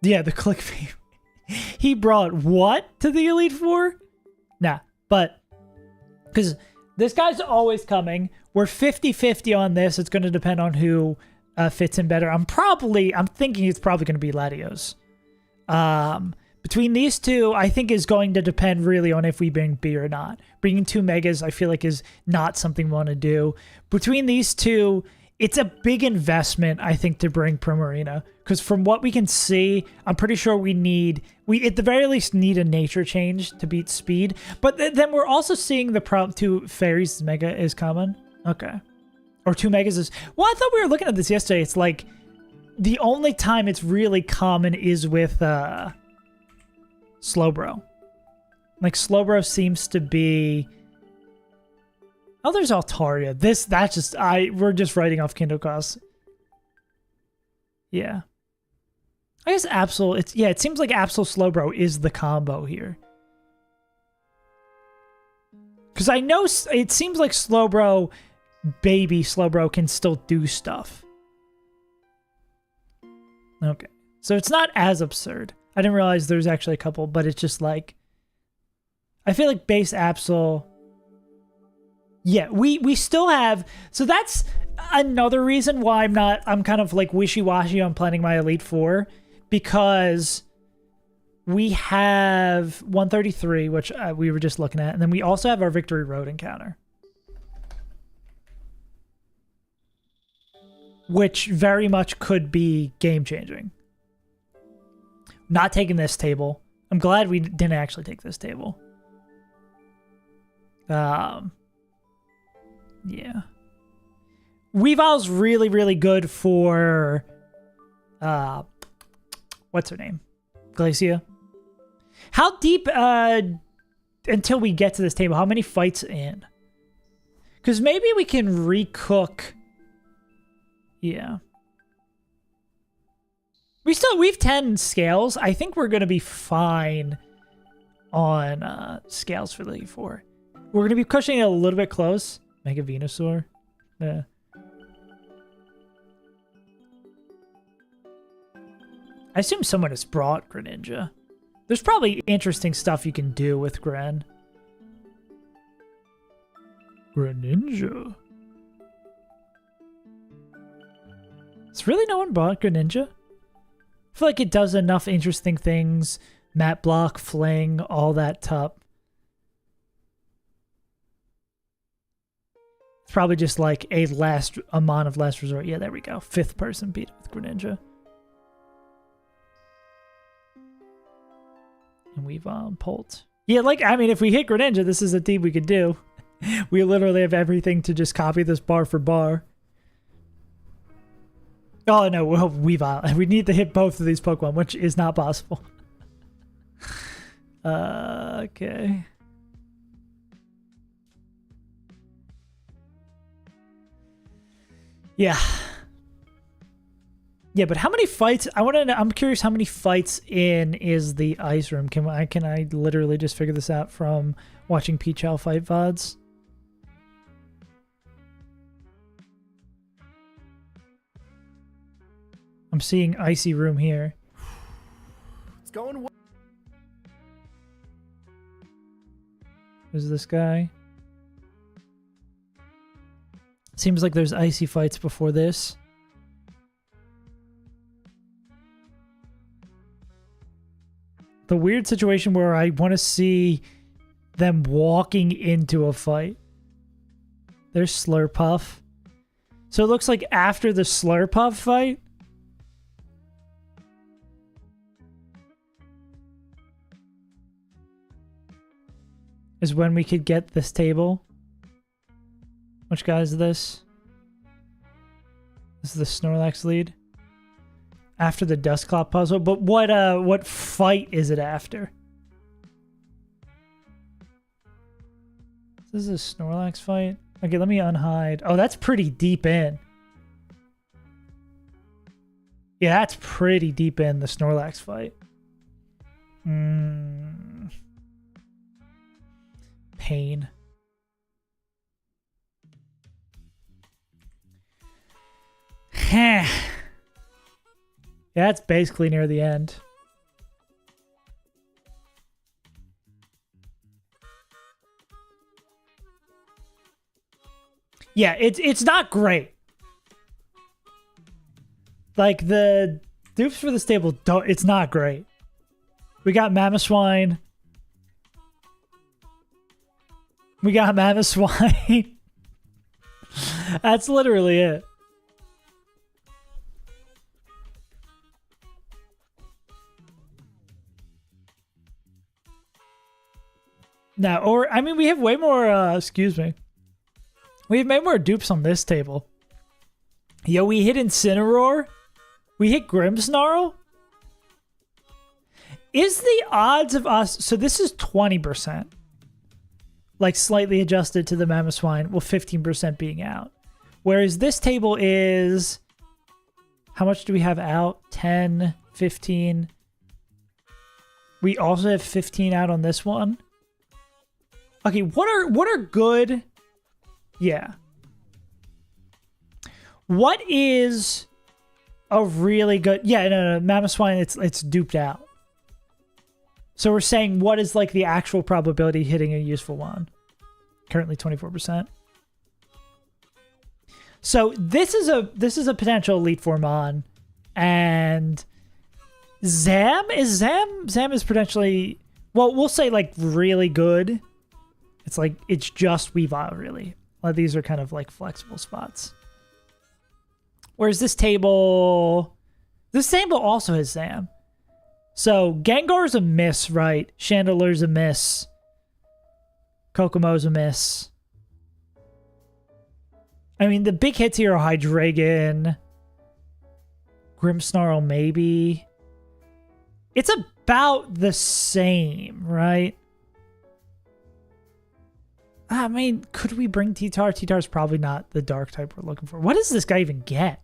Yeah, the click fee. He brought what to the Elite Four? Nah, but because this guy's always coming. We're 50-50 on this. It's going to depend on who fits in better. I'm thinking it's probably going to be Latios. Between these two, I think is going to depend really on if we bring B or not. Bringing 2 megas, I feel like is not something we want to do. Between these two, it's a big investment, I think, to bring Primarina. Because from what we can see, I'm pretty sure we at the very least need a nature change to beat speed. But then we're also seeing the problem 2 fairies mega is common. Okay. Or 2 megas is... Well, I thought we were looking at this yesterday. It's like the only time it's really common is with Slowbro. Like Slowbro seems to be... Oh, there's Altaria. We're just writing off Kindle costs. Yeah. I guess Absol, it seems like Absol Slowbro is the combo here. Because I know it seems like Slowbro, baby Slowbro can still do stuff. Okay. So it's not as absurd. I didn't realize there's actually a couple, but it's just like... I feel like base Absol... Yeah, we still have... So that's another reason why I'm kind of like wishy-washy on planning my Elite Four. Because we have 133, which we were just looking at. And then we also have our Victory Road encounter. Which very much could be game-changing. Not taking this table. I'm glad we didn't actually take this table. Yeah. Weavile's really, really good for... what's her name? Glacia. How deep, until we get to this table, how many fights in? Because maybe we can recook... Yeah. We've 10 scales. I think we're going to be fine on scales for the Elite Four. We're going to be pushing it a little bit close. Mega Venusaur. Yeah. I assume someone has brought Greninja. There's probably interesting stuff you can do with Greninja. Has really no one bought Greninja? I feel like it does enough interesting things. Map block, fling, all that tup. It's probably just like a mon of last resort. Yeah, there we go. 5th person beat with Greninja. And we've pulled. Yeah, like, I mean, if we hit Greninja, this is a team we could do. We literally have everything to just copy this bar for bar. Oh, no, Weavile. We need to hit both of these Pokemon, which is not possible. Okay. Yeah. Yeah, but how many fights? I'm curious how many fights in is the ice room. Can I literally just figure this out from watching Peachal fight VODs? I'm seeing icy room here. It's going well. Who's this guy? Seems like there's icy fights before this. The weird situation where I want to see them walking into a fight. There's Slurpuff. So it looks like after the Slurpuff fight, is when we could get this table. Which guy is this? This is the Snorlax lead. After the Dustclaw puzzle, but what fight is it after? This is a Snorlax fight. Okay, let me unhide. Oh, that's pretty deep in. Yeah, that's pretty deep in the Snorlax fight. Pain. Yeah, it's basically near the end. Yeah, it's not great. Like, the dupes for the stable don't, it's not great. We got Mamoswine. We got Mamoswine. That's literally it. Now, or, I mean, we have way more, excuse me. We have made more dupes on this table. Yo, we hit Incineroar. We hit Grimmsnarl. Is the odds of us... So this is 20%. Like, slightly adjusted to the Mamoswine. Well, 15% being out. Whereas this table is... How much do we have out? 10, 15. We also have 15 out on this one. Okay, what are good... Yeah. What is a really good... Yeah, no, Mamoswine, it's duped out. So we're saying what is like the actual probability hitting a useful one? Currently 24%. So this is a potential Elite Four mon. And Zam is potentially... Well, we'll say like really good. It's like, it's just Weavile, really. Well, these are kind of like flexible spots. Whereas this table also has Zam. So Gengar's a miss, right? Chandeler's a miss. Kokomo's a miss. I mean, the big hits here are Hydreigon. Grimmsnarl, maybe. It's about the same, right? I mean, could we bring T-Tar? T-Tar's probably not the dark type we're looking for. What does this guy even get?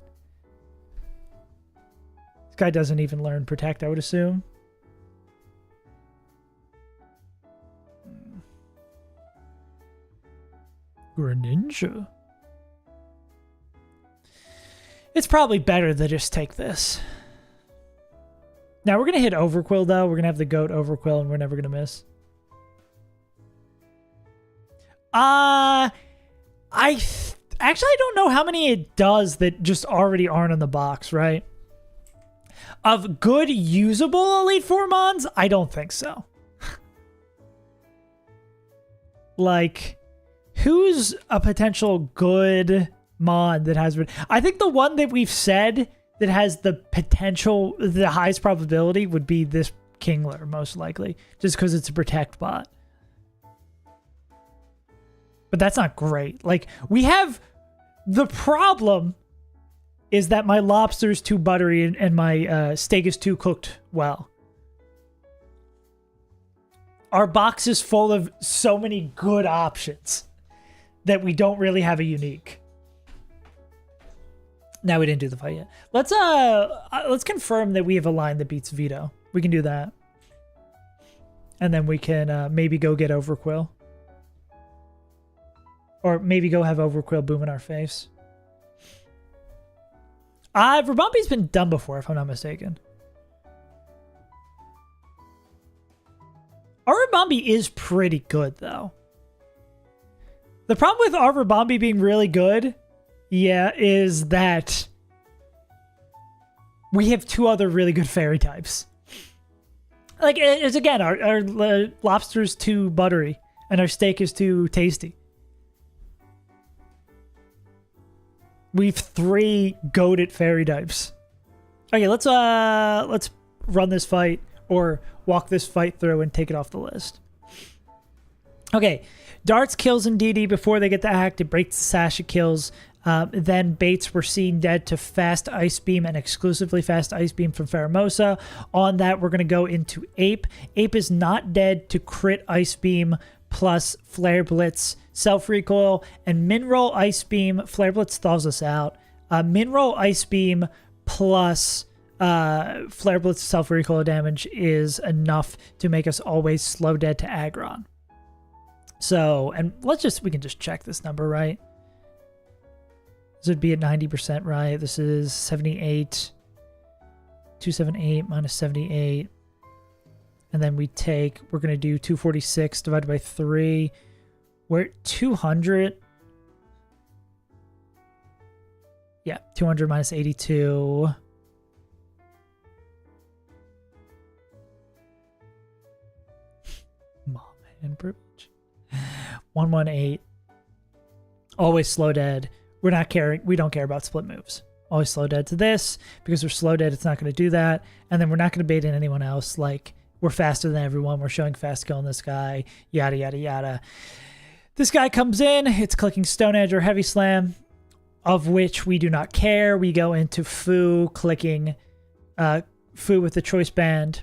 This guy doesn't even learn Protect, I would assume. Greninja. It's probably better to just take this. Now, we're going to hit Overquill, though. We're going to have the GOAT Overquill, and we're never going to miss. Actually, I don't know how many it does that just already aren't in the box, right? Of good, usable Elite Four mons? I don't think so. Like, who's a potential good mod that has... I think the one that we've said that has the potential, the highest probability would be this Kingler, most likely. Just because it's a Protect bot. But that's not great. Like, we have... The problem is that my lobster is too buttery and my steak is too cooked well. Our box is full of so many good options that we don't really have a unique. Now, we didn't do the fight yet. Let's confirm that we have a line that beats Veto. We can do that. And then we can maybe go get Overquill. Or maybe go have Overquill boom in our face. Verbumpi's been done before, if I'm not mistaken. Our Verbumpi is pretty good, though. The problem with our Verbumpi being really good, yeah, is that we have two other really good fairy types. Like, it's again, our lobster's too buttery, and our steak is too tasty. We've 3 goated fairy types. Okay, let's run this fight or walk this fight through and take it off the list. Okay, Darts kills in DD before they get to act. It breaks the sash, it kills. Then Bates were seen dead to Fast Ice Beam and exclusively Fast Ice Beam from Pheromosa. On that, we're going to go into Ape. Ape is not dead to Crit Ice Beam plus Flare Blitz Self Recoil. And Minroll Ice Beam, Flare Blitz thaws us out. Minroll Ice Beam plus Flare Blitz Self Recoil damage is enough to make us always slow dead to Aggron. So, and we can just check this number, right? This would be at 90%, right? This is 78. 278 minus 78. And then we're going to do 246 divided by 3. We're at 200. Yeah, 200 minus 82. Mom and privilege. 118. Always slow dead. We don't care about split moves. Always slow dead to this. Because we're slow dead, it's not going to do that. And then we're not going to bait in anyone else. Like, we're faster than everyone. We're showing fast kill on this guy. Yada, yada, yada. This guy comes in. It's clicking Stone Edge or Heavy Slam, of which we do not care. We go into Fu, clicking Fu with the Choice Band.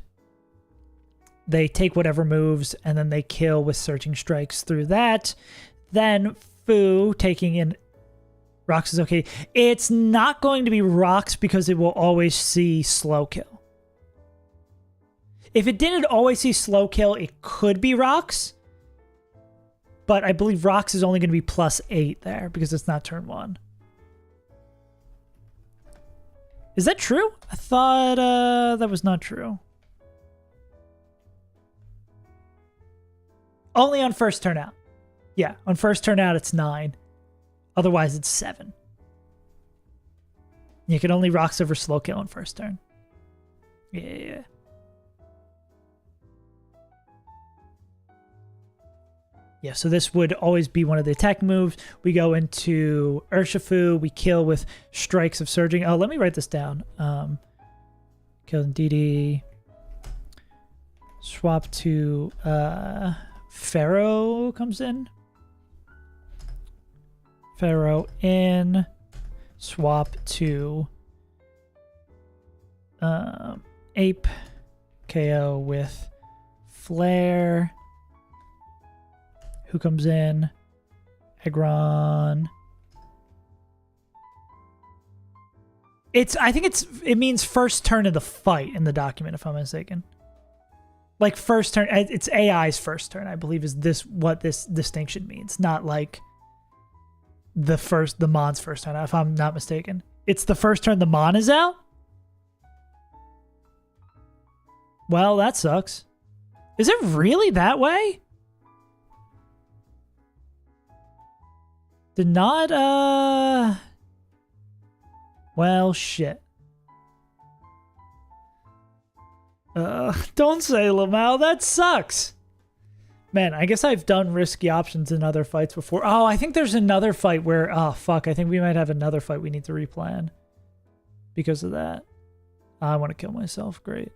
They take whatever moves, and then they kill with Searching Strikes through that. Then Fu taking in Rocks is okay. It's not going to be Rocks because it will always see Slow Kill. If it didn't always see Slow Kill, it could be Rocks. But I believe Rocks is only going to be +8 there because it's not turn 1. Is that true? I thought that was not true. Only on first turn out. Yeah, on first turn out it's 9. Otherwise it's 7. You can only Rocks over Slow Kill on first turn. Yeah. Yeah, so this would always be one of the attack moves. We go into Urshifu. We kill with Strikes of Surging. Oh, let me write this down. Kill DD. Swap to Pharaoh comes in. Pharaoh in. Swap to Ape. KO with Flare. Who comes in? Aggron. I think it means first turn of the fight in the document, if I'm mistaken. Like first turn, it's AI's first turn, I believe, is what this distinction means. Not like the Mon's first turn, if I'm not mistaken. It's the first turn the Mon is out? Well, that sucks. Is it really that way? Did not, well, shit. Don't say Lamau, that sucks. Man, I guess I've done risky options in other fights before. Oh, I think there's another fight where, oh, fuck, I think we might have another fight we need to replan because of that. I want to kill myself, great.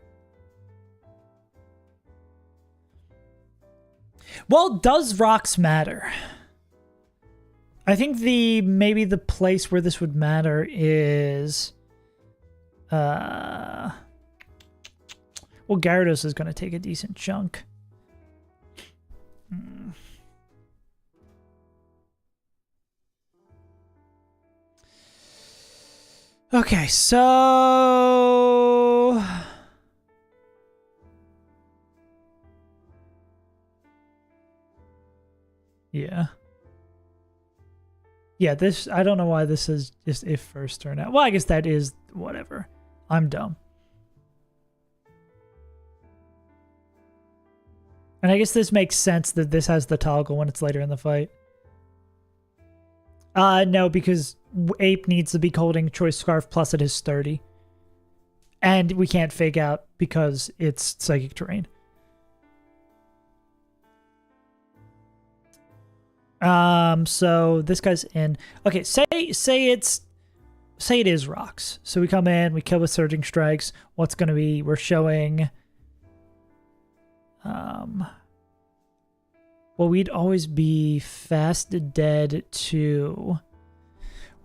Well, does Rocks matter? I think maybe the place where this would matter is, well, Gyarados is going to take a decent chunk. Okay, so yeah. Yeah, this, I don't know why this is just if first turn out. Well, I guess that is whatever. I'm dumb. And I guess this makes sense that this has the toggle when it's later in the fight. No, because Ape needs to be holding Choice Scarf plus it is 30. And we can't fake out because it's Psychic Terrain. So this guy's in. Okay, say it is Rocks. So we come in, we kill with Surging Strikes. What's gonna be? We're showing. Well, we'd always be fast dead to.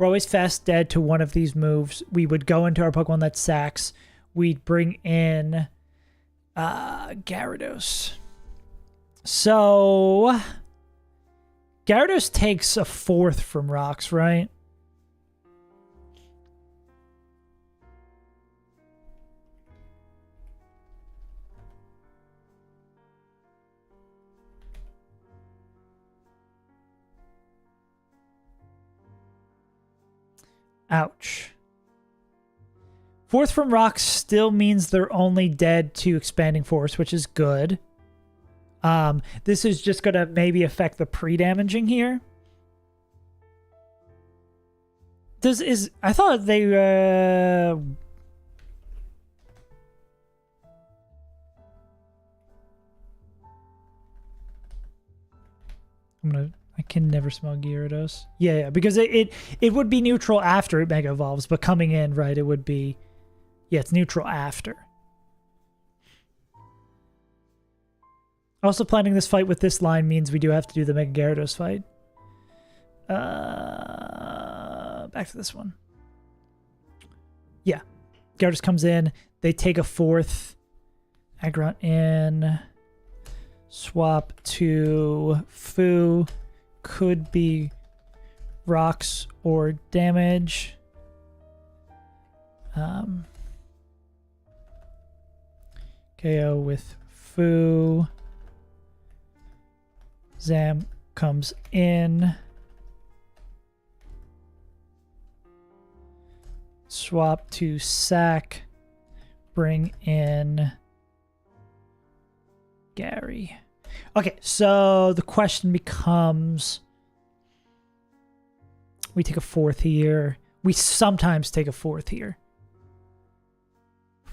We're always fast dead to one of these moves. We would go into our Pokemon that sacks. We'd bring in Gyarados. So Gyarados takes a 4th from rocks, right? Ouch. 4th from rocks still means they're only dead to expanding force, which is good. This is just going to maybe affect the pre-damaging here. I thought they, I can never smell Gyarados. Yeah, because it would be neutral after it Mega Evolves, but coming in, right, it would be... Yeah, it's neutral after. Also, planning this fight with this line means we do have to do the Mega Gyarados fight. Back to this one. Yeah. Gyarados comes in. They take a 4th. Aggron in. Swap to Fu. Could be rocks or damage. KO with Fu. Zam comes in. Swap to Sack. Bring in Gary. Okay, so the question becomes... We take a 4th here. We sometimes take a 4th here.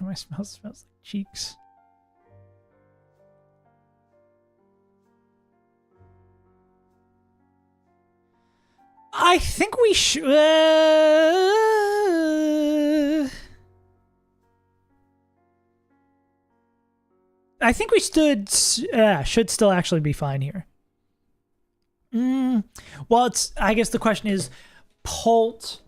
My smell smells like cheeks. I think we should... I think we should still actually be fine here. Well, I guess the question is, Polt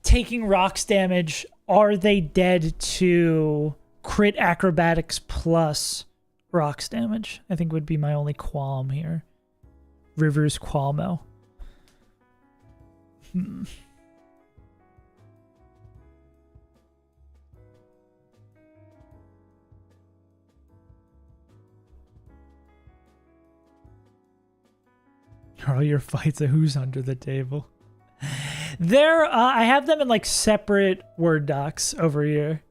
taking rocks damage, are they dead to crit acrobatics plus rocks damage? I think would be my only qualm here. River's Qualmo. Are all your fights a who's under the table? I have them in like separate Word docs over here.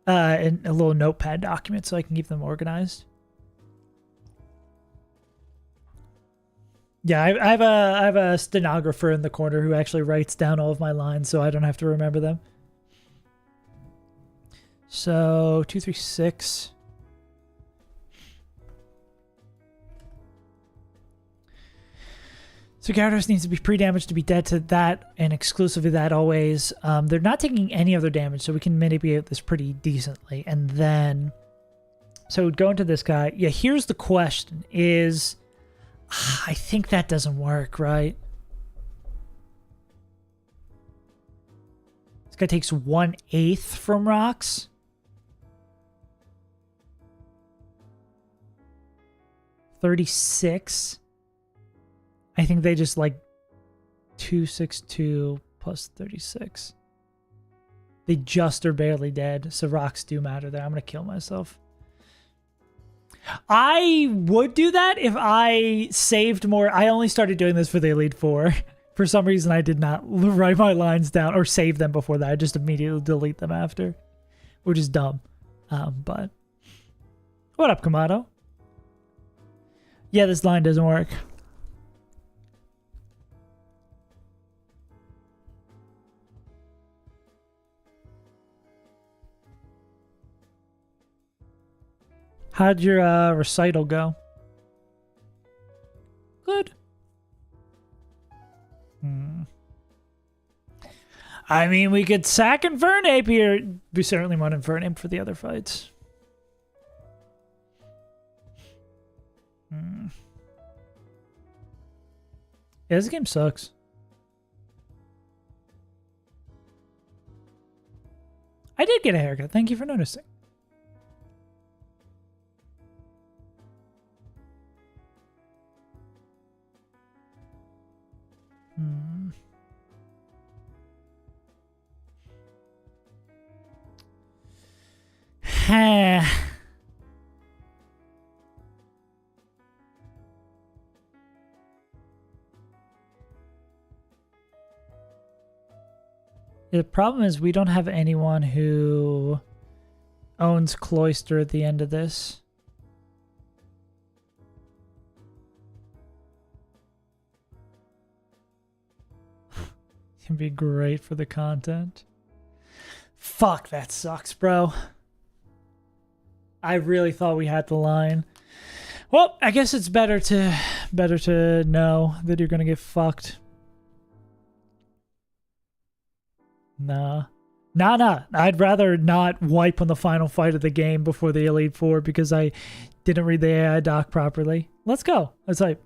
In a little notepad document so I can keep them organized. Yeah, I have a stenographer in the corner who actually writes down all of my lines so I don't have to remember them. So 2, 3, 6. So Gyarados needs to be pre-damaged to be dead to that, and exclusively that always. They're not taking any other damage, so we can mitigate this pretty decently. And then, so go into this guy. Yeah, here's the question is, I think that doesn't work, right? This guy takes 1/8 from rocks. $36. I think they just like 262 plus 36. They just are barely dead, so rocks do matter there. I'm gonna kill myself. I would do that if I saved more. I only started doing this for the Elite Four. For some reason, I did not write my lines down or save them before that. I just immediately delete them after, which is dumb. But what up, Kamado? Yeah, this line doesn't work. How'd your recital go? Good. I mean, we could sack Infernape here. We certainly want Infernape for the other fights. Yeah, this game sucks. I did get a haircut. Thank you for noticing. The problem is we don't have anyone who owns Cloister at the end of this. Can be great for the content. Fuck, that sucks, bro. I really thought we had the line. Well, I guess it's better to know that you're gonna get fucked. Nah. I'd rather not wipe on the final fight of the game before the Elite Four because I didn't read the AI doc properly. Let's go. Let's type.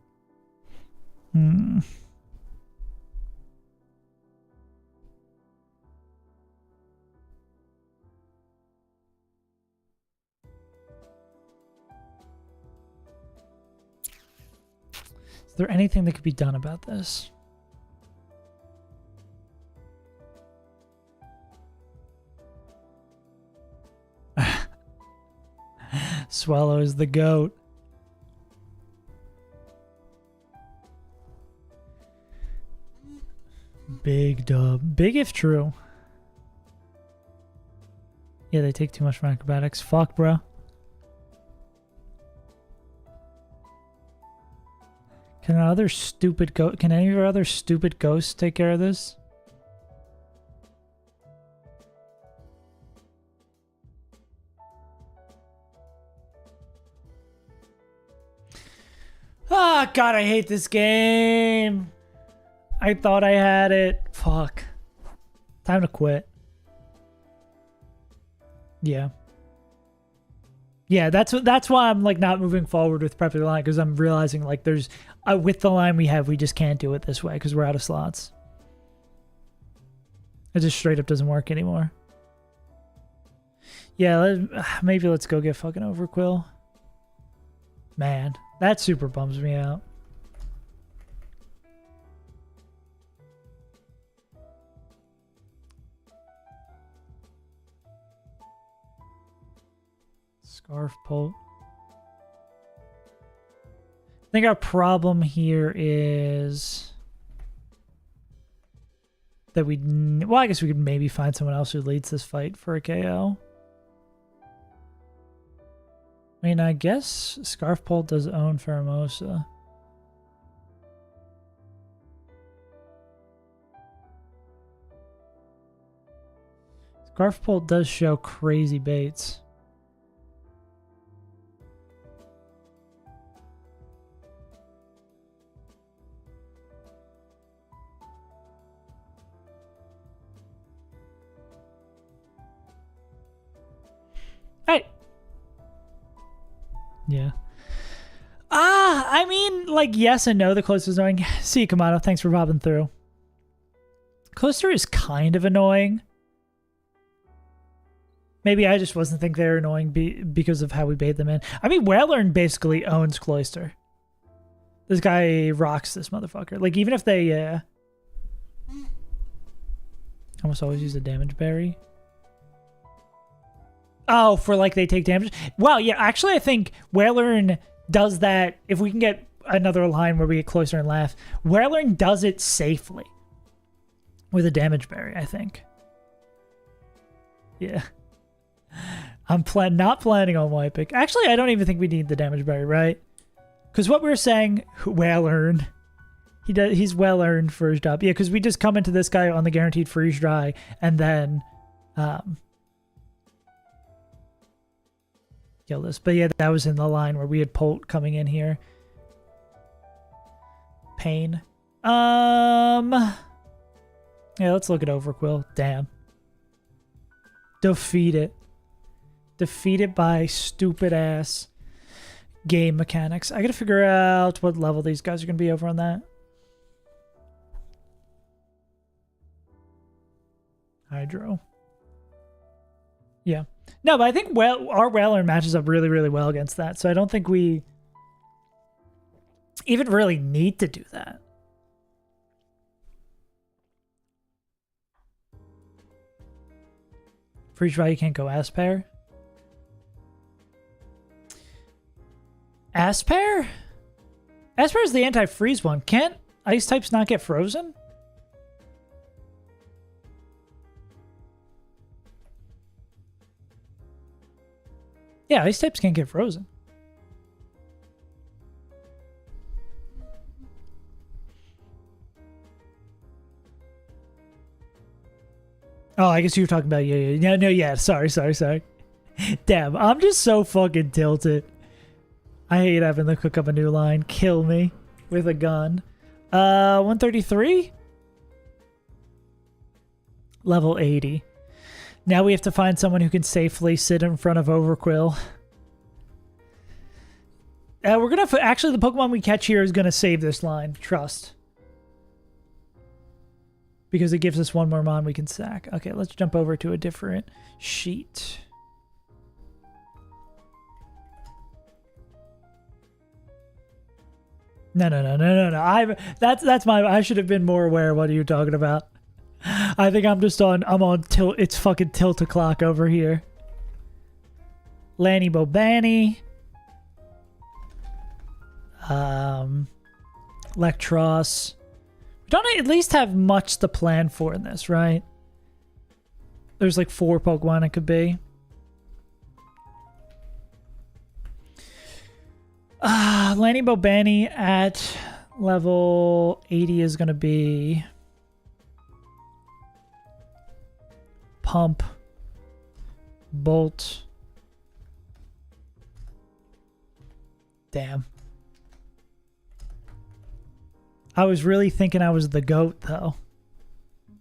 Is there anything that could be done about this? Swallow is the goat. Big dub. Big if true. Yeah, they take too much from acrobatics. Fuck, bro. Can any of our other stupid ghosts take care of this? Ah, God, I hate this game. I thought I had it. Fuck. Time to quit. Yeah. Yeah, that's why I'm like not moving forward with prepping the line, because I'm realizing like there's with the line we have, we just can't do it this way because we're out of slots. It just straight up doesn't work anymore. Yeah, maybe let's go get fucking Overquill. Man, that super bums me out. Scarf Pult. I think our problem here is that well, I guess we could maybe find someone else who leads this fight for a KO. I mean, I guess Scarf Pult does own Pheromosa. Scarf Pult does show crazy baits. Hey. Yeah. I mean, like, yes and no. The Cloister is annoying. See you, Kamado. Thanks for popping through. Cloister is kind of annoying. Maybe I just wasn't think they're annoying because of how we bait them in. I mean, Whalern basically owns Cloister. This guy rocks this motherfucker. Like, even if they, almost always use a damage berry. Oh, for like they take damage? Well, yeah, actually I think Whalern does that. If we can get another line where we get closer and laugh, Whalern does it safely with a damage berry, I think. Yeah. I'm not planning on wiping. Actually, I don't even think we need the damage berry, right? Because what we were saying, Whalern, he's well earned for his job. Yeah, because we just come into this guy on the guaranteed freeze dry and then kill this. But yeah, that was in the line where we had Pult coming in here. Pain. Yeah, let's look at Overquill. Damn. Defeat it. Defeat it by stupid ass game mechanics. I gotta figure out what level these guys are gonna be over on that. Hydro. Yeah. No, but I think our Whaler matches up really, really well against that. So I don't think we even really need to do that. Freeze value can't go Aspair. Aspair? Aspair is the anti-freeze one. Can't ice types not get frozen? Yeah, ice types can't get frozen. Oh, I guess you were talking about yeah. Sorry. Damn, I'm just so fucking tilted. I hate having to cook up a new line. Kill me with a gun. 133? Level 80. Now we have to find someone who can safely sit in front of Overquill. We're gonna actually, the Pokemon we catch here is gonna save this line. Trust. Because it gives us one more mon we can sack. Okay, let's jump over to a different sheet. No. I should have been more aware of what you're talking about. I think I'm on tilt. It's fucking tilt o'clock over here. Lanny Bobani. Lectros. We don't at least have much to plan for in this, right? There's like 4 Pokemon it could be. Lanny Bobani at level 80 is going to be Pump, Bolt. Damn. I was really thinking I was the GOAT, though. I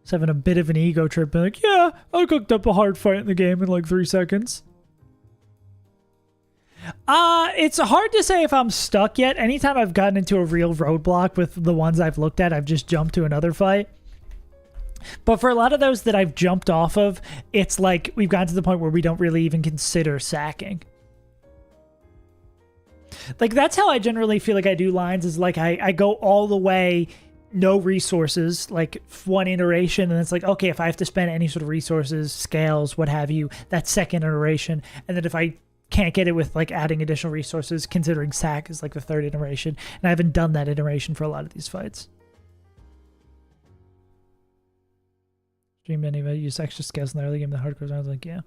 was having a bit of an ego trip. Being like, yeah, I cooked up a hard fight in the game in like 3 seconds. It's hard to say if I'm stuck yet. Anytime I've gotten into a real roadblock with the ones I've looked at, I've just jumped to another fight. But for a lot of those that I've jumped off of, it's like we've gotten to the point where we don't really even consider sacking. Like, that's how I generally feel like I do lines, is like I go all the way, no resources, like 1 iteration, and it's like, okay, if I have to spend any sort of resources, scales, what have you, that's 2nd iteration. And then if I can't get it with like adding additional resources, considering sack is like the 3rd iteration. And I haven't done that iteration for a lot of these fights. Stream anyway, use extra scales in the early game, the hardcore. I was like, yeah.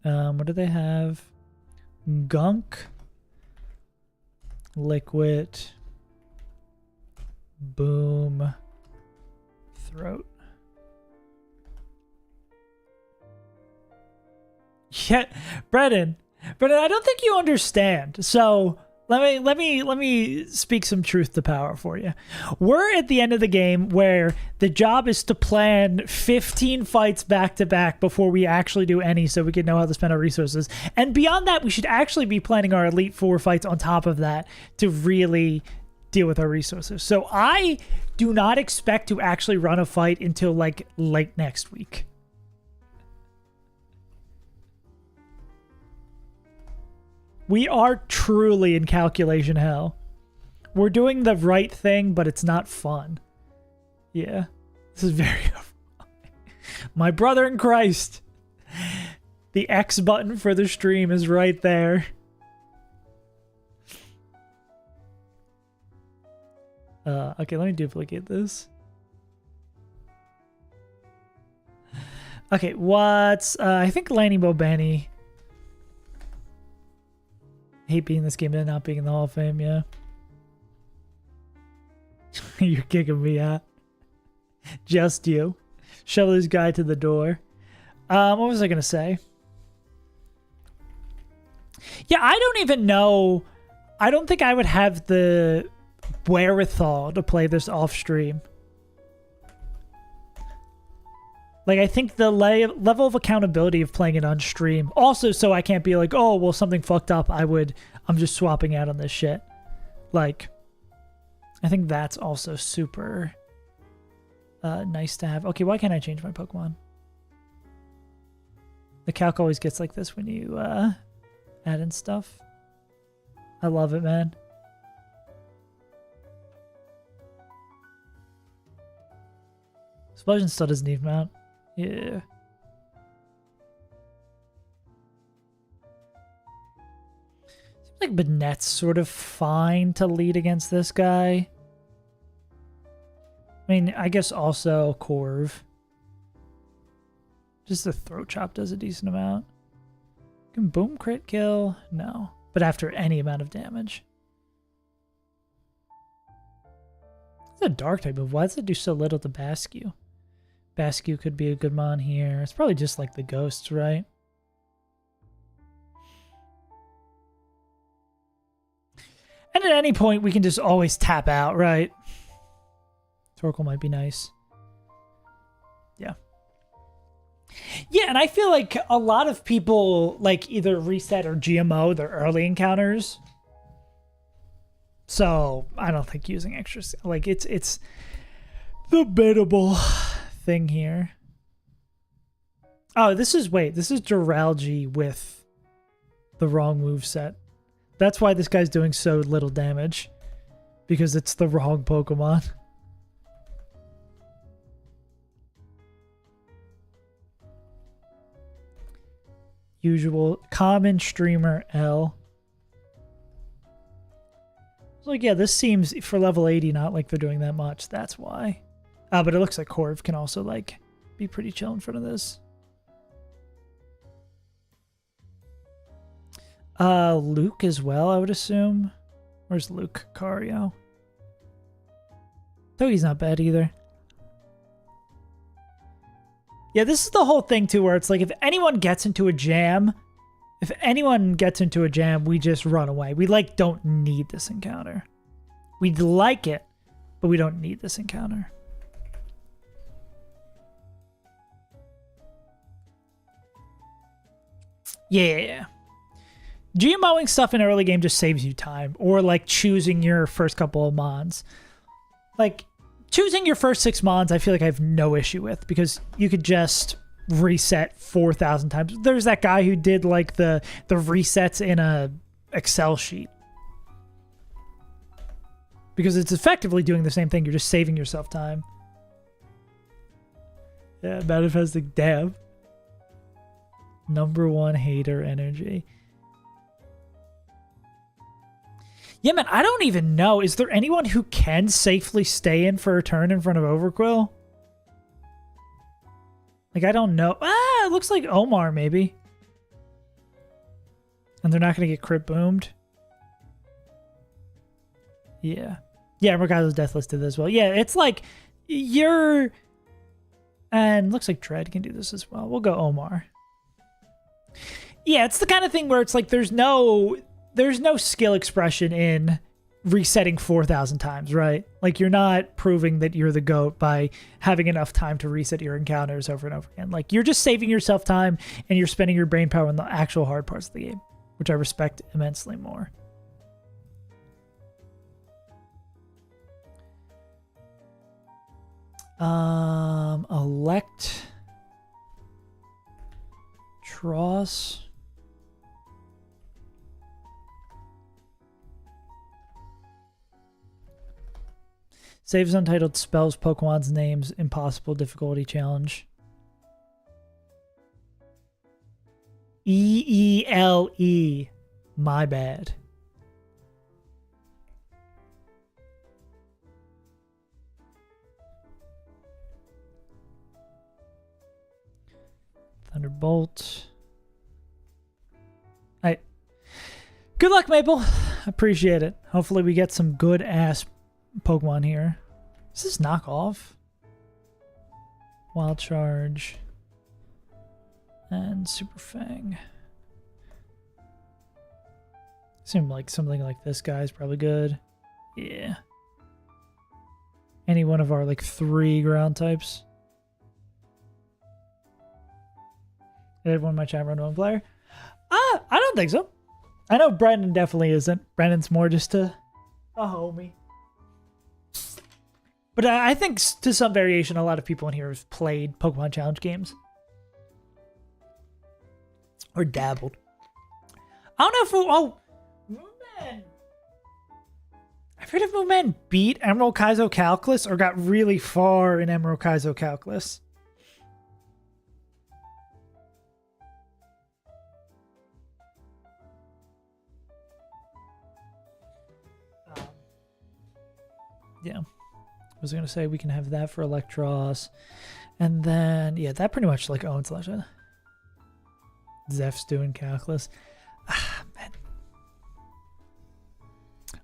What do they have? Gunk, Liquid, Boom, Throat. Yeah, Brennan, I don't think you understand. So let me speak some truth to power for you. We're at the end of the game where the job is to plan 15 fights back to back before we actually do any, so we can know how to spend our resources. And beyond that, we should actually be planning our Elite Four fights on top of that to really deal with our resources. So I do not expect to actually run a fight until like late next week. We are truly in calculation hell. We're doing the right thing, but it's not fun. Yeah. This is very... My brother in Christ. The X button for the stream is right there. Okay, let me duplicate this. Okay, what's... I think Lanny Bobani... hate being in this game and not being in the Hall of Fame, yeah. You're kicking me out. Just you. Shove this guy to the door. What was I going to say? Yeah, I don't even know. I don't think I would have the wherewithal to play this off stream. Like, I think the level of accountability of playing it on stream. Also, so I can't be like, oh, well, something fucked up. I'm just swapping out on this shit. Like, I think that's also super nice to have. Okay, why can't I change my Pokemon? The calc always gets like this when you add in stuff. I love it, man. Explosion still doesn't even mount. Yeah. Seems like Banette's sort of fine to lead against this guy. I mean, I guess also Corv. Just the throat chop does a decent amount. Can boom crit kill? No. But after any amount of damage. It's a dark type move. Why does it do so little to Bascue? Bascue could be a good mon here. It's probably just like the ghosts, right? And at any point, we can just always tap out, right? Torkoal might be nice. Yeah. Yeah, and I feel like a lot of people like either reset or GMO their early encounters. So I don't think using extra, like it's debatable thing here. Oh, this is Duralgi with the wrong moveset. That's why this guy's doing so little damage. Because it's the wrong Pokemon. Usual common streamer L. Like, yeah, this seems for level 80 not like they're doing that much. That's why. But it looks like Corv can also like be pretty chill in front of this. Luke as well, I would assume. Where's Luke? Cario. Toge's not bad either. Yeah, this is the whole thing too, where it's like if anyone gets into a jam, we just run away. We like don't need this encounter. We'd like it, but we don't need this encounter. Yeah. GMOing stuff in early game just saves you time. Or like choosing your first couple of mons. Like choosing your first 6 mons, I feel like I have no issue with because you could just reset 4,000 times. There's that guy who did like the resets in a Excel sheet. Because it's effectively doing the same thing. You're just saving yourself time. Yeah, manifesting damn. #1 hater energy. Yeah, man, I don't even know. Is there anyone who can safely stay in for a turn in front of Overquill? Like, I don't know. It looks like Omar, maybe. And they're not going to get crit boomed. Yeah. Yeah, Mercado's Deathless did this as well. Yeah, it's like, you're... And looks like Dread can do this as well. We'll go Omar. Yeah, it's the kind of thing where it's like there's no skill expression in resetting 4,000 times, right? Like you're not proving that you're the GOAT by having enough time to reset your encounters over and over again. Like you're just saving yourself time and you're spending your brain power on the actual hard parts of the game, which I respect immensely more. Elect Tross. Saves untitled spells Pokemon's names. Impossible difficulty challenge. EELE. My bad. Thunderbolt. Alright. Good luck, Maple. Appreciate it. Hopefully we get some good ass Pokemon here. Is this knockoff? Wild Charge. And Super Fang. Seem like something like this guy is probably good. Yeah. Any one of our like 3 ground types. Did everyone in my chat run one player? I don't think so. I know Brendan definitely isn't. Brendan's more just a a homie. But I think to some variation, a lot of people in here have played Pokemon Challenge games. Or dabbled. I don't know if... Oh! Moonman! I've heard if Moonman beat Emerald Kaizo Calculus or got really far in Emerald Kaizo Calculus. Yeah. I was going to say we can have that for Electros. And then, yeah, that pretty much like owns Legend. Zeph's doing Calculus. Ah, man.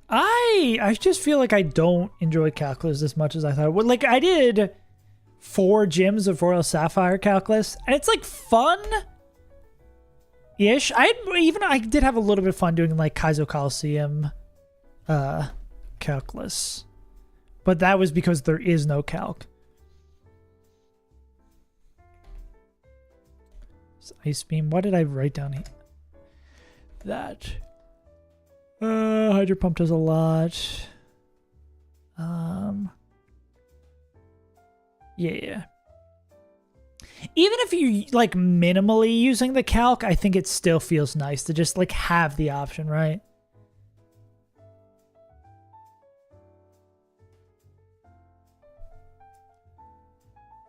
I just feel like I don't enjoy Calculus as much as I thought I would. Like, I did 4 gyms of Royal Sapphire Calculus, and it's like fun-ish. I did have a little bit of fun doing like Kaizo Coliseum Calculus. But that was because there is no calc. Ice Beam. What did I write down here? That. Hydro Pump does a lot. Yeah. Even if you like minimally using the calc, I think it still feels nice to just like have the option, right?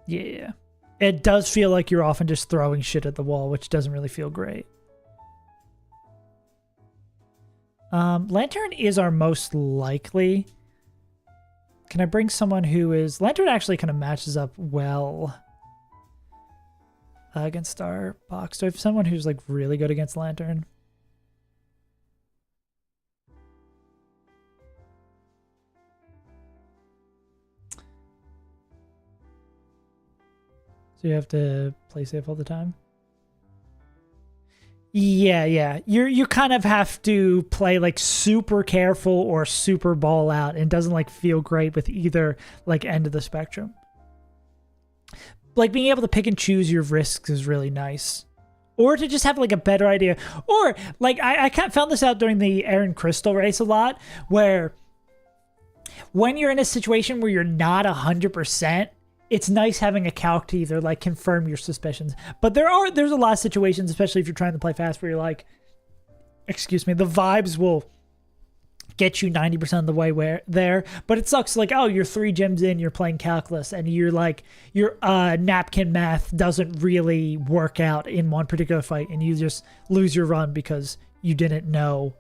Yeah. It does feel like you're often just throwing shit at the wall, which doesn't really feel great. Lantern is our most likely. Can I bring someone who is... Lantern actually kind of matches up well against our box. Do I have someone who's like really good against Lantern? So you have to play safe all the time? Yeah. You kind of have to play like super careful or super ball out, and it doesn't like feel great with either like end of the spectrum. Like being able to pick and choose your risks is really nice. Or to just have like a better idea. Or like I found this out during the Aaron Crystal race a lot, where when you're in a situation where you're not 100%, it's nice having a calc to either like confirm your suspicions. But there's a lot of situations, especially if you're trying to play fast, where you're like, excuse me, the vibes will get you 90% of the way there. But it sucks like, oh, you're 3 gyms in, you're playing calculus, and you're like, your napkin math doesn't really work out in one particular fight, and you just lose your run because you didn't know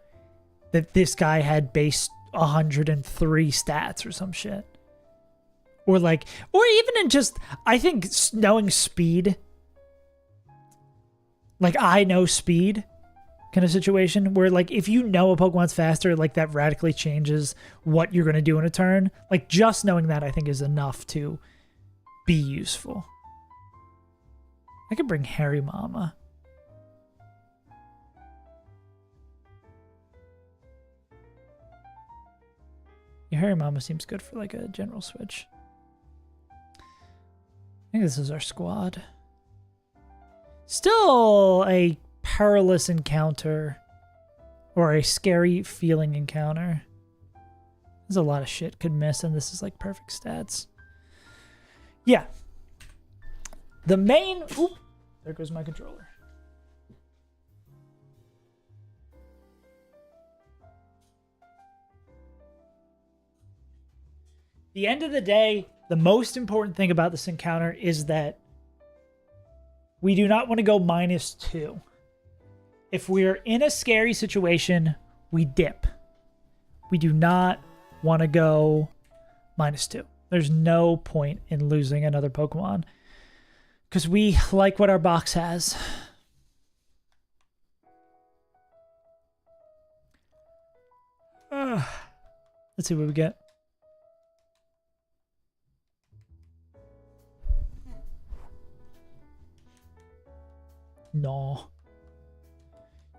that this guy had base 103 stats or some shit. Or even in just, I think knowing speed, like I know speed kind of situation where like if you know a Pokemon's faster, like that radically changes what you're going to do in a turn. Like just knowing that I think is enough to be useful. I could bring Harry Mama. Yeah, Harry Mama seems good for like a general switch. I think this is our squad. Still a perilous encounter. Or a scary feeling encounter. There's a lot of shit could miss, and this is like perfect stats. Yeah. The main... Oop, there goes my controller. The end of the day... The most important thing about this encounter is that we do not want to go -2. If we're in a scary situation, we dip. We do not want to go -2. There's no point in losing another Pokemon because we like what our box has. Let's see what we get. No.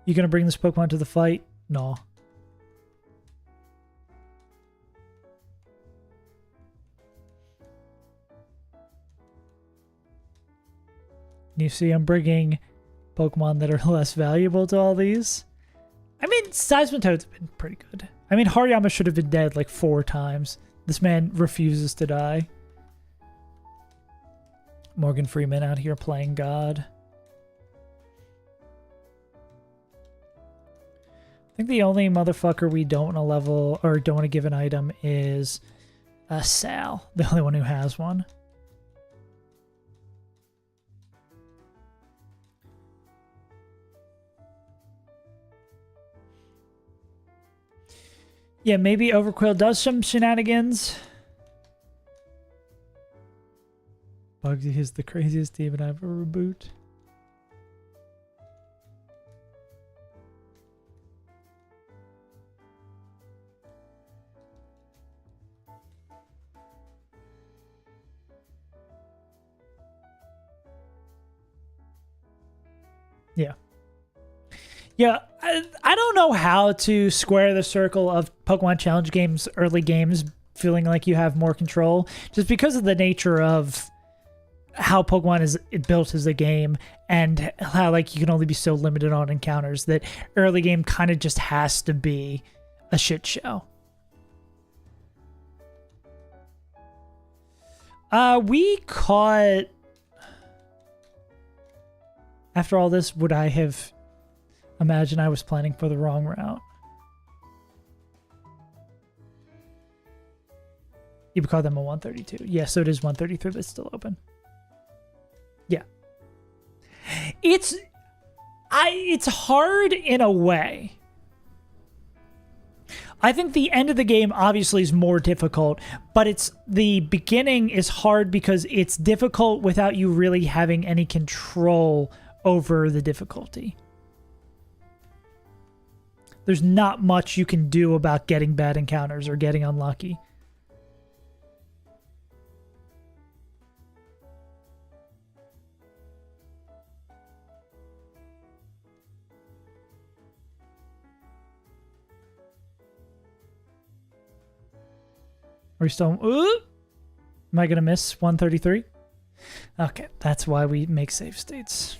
You gonna bring this Pokemon to the fight? No. You see I'm bringing Pokemon that are less valuable to all these. I mean, Seismitoads have been pretty good. I mean, Hariyama should have been dead like 4 times. This man refuses to die. Morgan Freeman out here playing God. I think the only motherfucker we don't want to level or don't want to give an item is Sal, the only one who has one. Yeah, maybe Overquill does some shenanigans. Bugsy is the craziest demon I've ever reboot. Yeah. Yeah, I don't know how to square the circle of Pokemon Challenge games, early games, feeling like you have more control, just because of the nature of how Pokemon is built as a game and how like you can only be so limited on encounters that early game kind of just has to be a shit show. We caught... After all this, would I have... Imagine I was planning for the wrong route. You would call them a 132. Yeah, so it is 133, but it's still open. Yeah. It's hard in a way. I think the end of the game obviously is more difficult, but the beginning is hard because it's difficult without you really having any control over the difficulty. There's not much you can do about getting bad encounters or getting unlucky. Are we still... Ooh! Am I going to miss 133? Okay, that's why we make save states.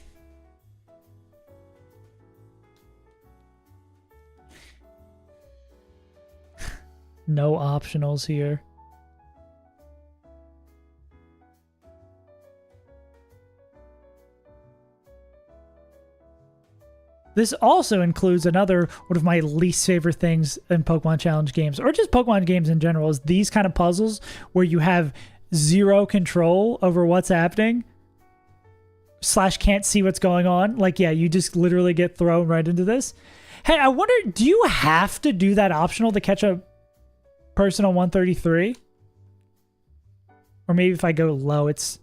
No optionals here. This also includes another one of my least favorite things in Pokemon Challenge games, or just Pokemon games in general, is these kind of puzzles where you have zero control over what's happening / can't see what's going on. Like, yeah, you just literally get thrown right into this. Hey, I wonder, do you have to do that optional to catch a person on 133? Or maybe if I go low, it's...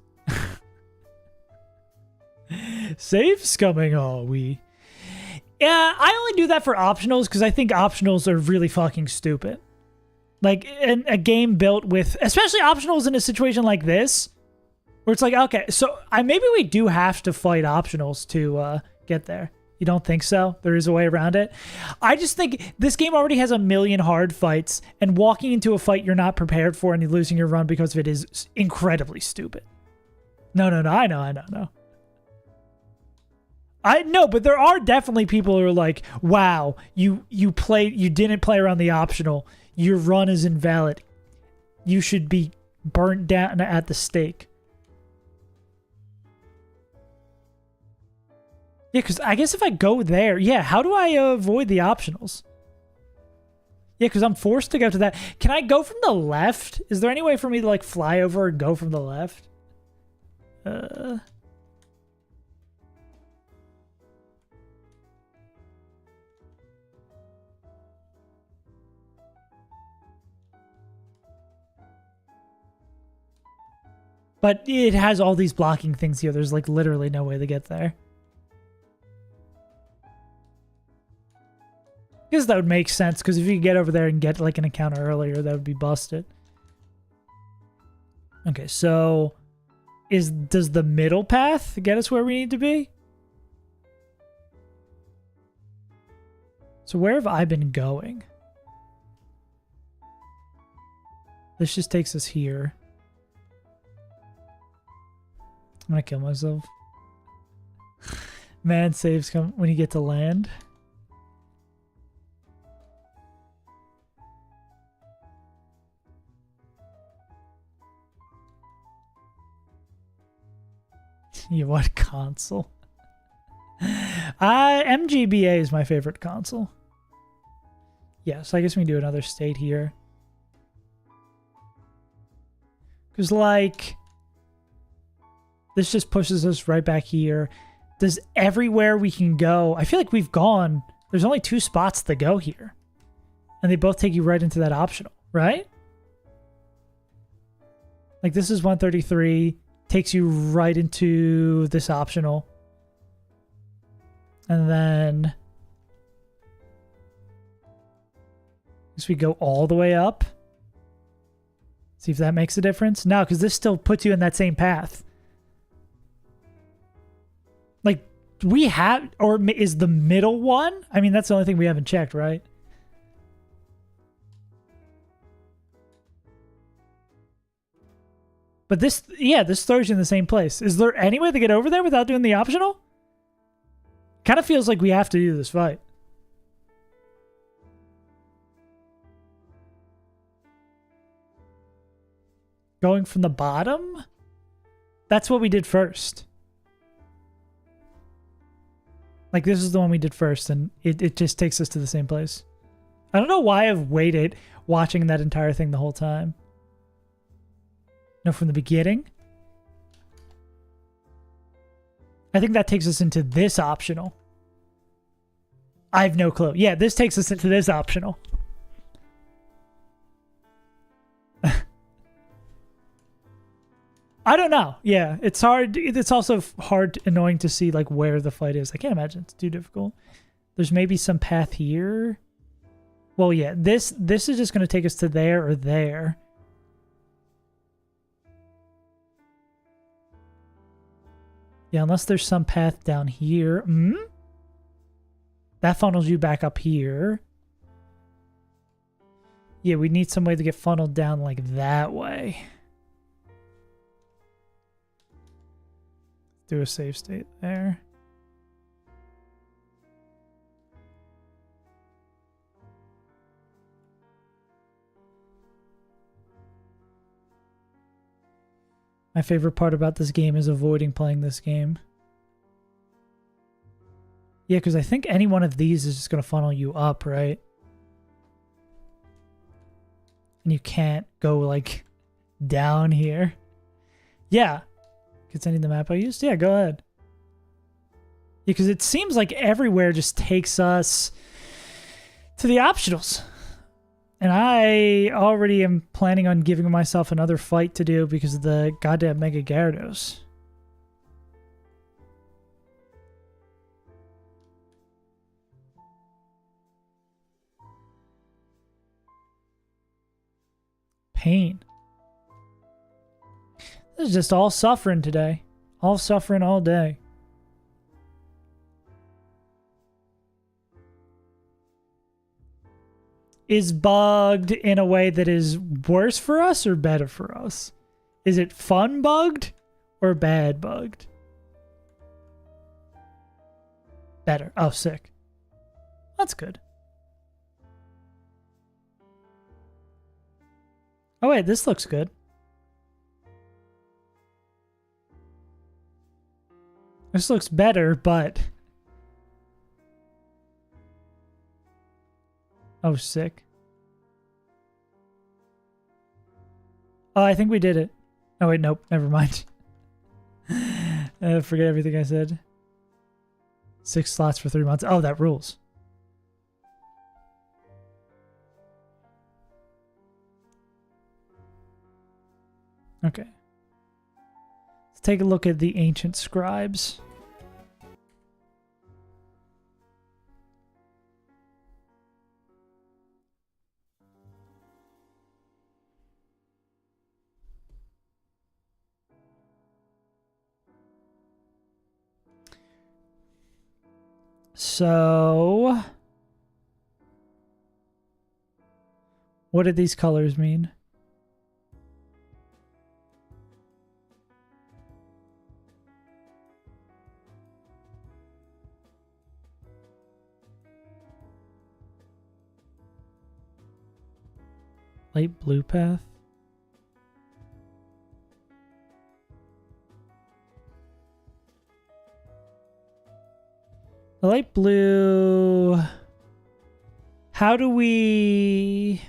Save scumming, are we? Yeah, I only do that for optionals because I think optionals are really fucking stupid. Like, a game built with... Especially optionals in a situation like this, where it's like, okay, so maybe we do have to fight optionals to get there. You don't think so? There is a way around it? I just think this game already has a million hard fights, and walking into a fight you're not prepared for and you're losing your run because of it is incredibly stupid. No, I know. I know, but there are definitely people who are like, wow, you didn't play around the optional. Your run is invalid. You should be burnt down at the stake. Yeah, because I guess if I go there, yeah, how do I avoid the optionals? Yeah, because I'm forced to go to that. Can I go from the left? Is there any way for me to, like, fly over and go from the left? But it has all these blocking things here. There's, like, literally no way to get there. I guess that would make sense, because if you could get over there and get, like, an encounter earlier, that would be busted. Okay, so... Does the middle path get us where we need to be? So where have I been going? This just takes us here. I'm gonna kill myself. Man saves come when you get to land. You what console? MGBA is my favorite console. Yeah, so I guess we can do another state here. Because, like, this just pushes us right back here. Does everywhere we can go... I feel like we've gone... There's only 2 spots to go here. And they both take you right into that optional, right? Like, this is 133. Takes you right into this optional. And then... we go all the way up. See if that makes a difference. No, because this still puts you in that same path. Like, we have... Or is the middle one? I mean, that's the only thing we haven't checked, right? But this... Yeah, this throws you in the same place. Is there any way to get over there without doing the optional? Kind of feels like we have to do this fight. Going from the bottom? That's what we did first. Like, this is the one we did first, and it just takes us to the same place. I don't know why I've waited watching that entire thing the whole time. No, from the beginning? I think that takes us into this optional. I have no clue. Yeah, this takes us into this optional. I don't know. Yeah, it's hard. It's also hard, annoying to see like where the fight is. I can't imagine it's too difficult. There's maybe some path here. Well, yeah, this is just going to take us to there or there. Yeah, unless there's some path down here. That funnels you back up here. Yeah, we need some way to get funneled down like that way. Do a save state there. My favorite part about this game is avoiding playing this game. Yeah, because I think any one of these is just going to funnel you up, right? And you can't go, like, down here. Yeah. Sending the map I used? Yeah, go ahead. Yeah, because it seems like everywhere just takes us to the optionals. And I already am planning on giving myself another fight to do because of the goddamn Mega Gyarados. Pain. This is just all suffering today. All suffering all day. Is bugged in a way that is worse for us or better for us? Is it fun bugged or bad bugged? Better. Oh, sick. That's good. Oh, wait, this looks good. This looks better, but... Oh, sick. Oh, I think we did it. Oh, wait, nope. Never mind. Forget everything I said. 6 slots for 3 months. Oh, that rules. Okay. Let's take a look at the ancient scribes. So, what did these colors mean? Light blue path? The light blue... How do we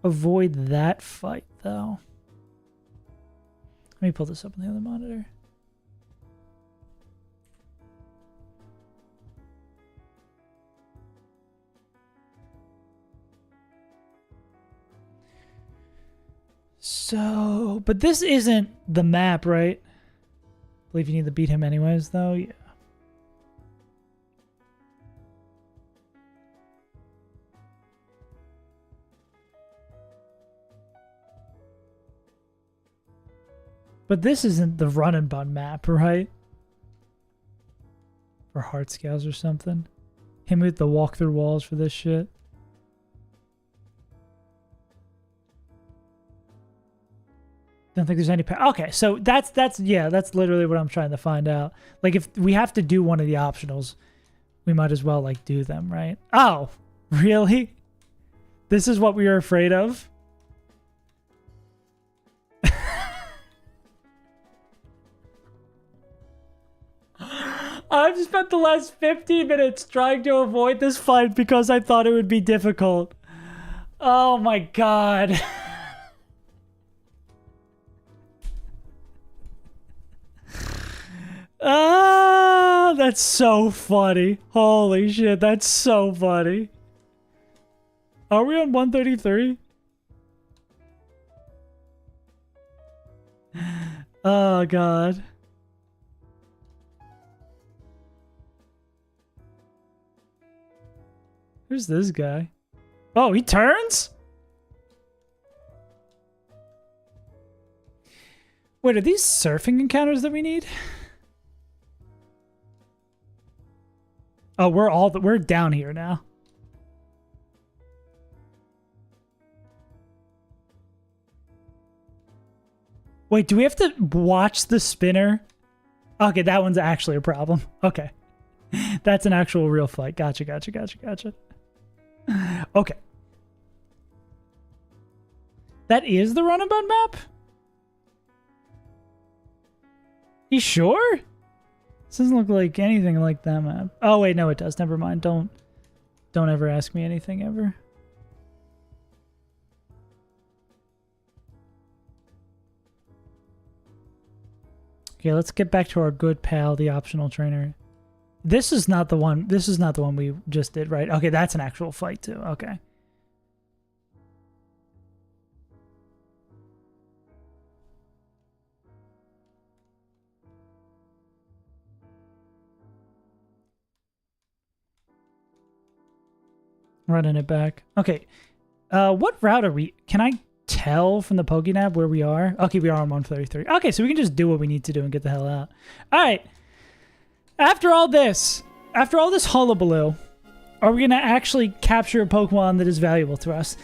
avoid that fight, though? Let me pull this up on the other monitor. So, but this isn't the map, right? I believe you need to beat him anyways, though. Yeah. But this isn't the run and bun map, right? For heart scales or something. Him with the walk through walls for this shit. Don't think there's any... Okay, so that's literally what I'm trying to find out. Like, if we have to do one of the optionals, we might as well, like, do them, right? Oh, really? This is what we were afraid of? I've spent the last 15 minutes trying to avoid this fight because I thought it would be difficult. Oh my god. Ah, that's so funny. Holy shit, that's so funny. Are we on 133? Oh god. Who's this guy? Oh, he turns? Wait, are these surfing encounters that we need? Oh, we're down here now. Wait, do we have to watch the spinner? Okay, that one's actually a problem. Okay. That's an actual real fight. Gotcha, gotcha, gotcha, gotcha. Okay. That is the run and bun map? You sure? This doesn't look like anything like that map. Oh wait, no it does. Never mind. Don't ever ask me anything ever. Okay, let's get back to our good pal, the optional trainer. This is not the one. This is not the one we just did, right? Okay, that's an actual fight too. Okay. Running it back. Okay. What route are we? Can I tell from the Pokénab where we are? Okay, we are on 133. Okay, so we can just do what we need to do and get the hell out. All right. After all this hullabaloo, are we going to actually capture a Pokemon that is valuable to us?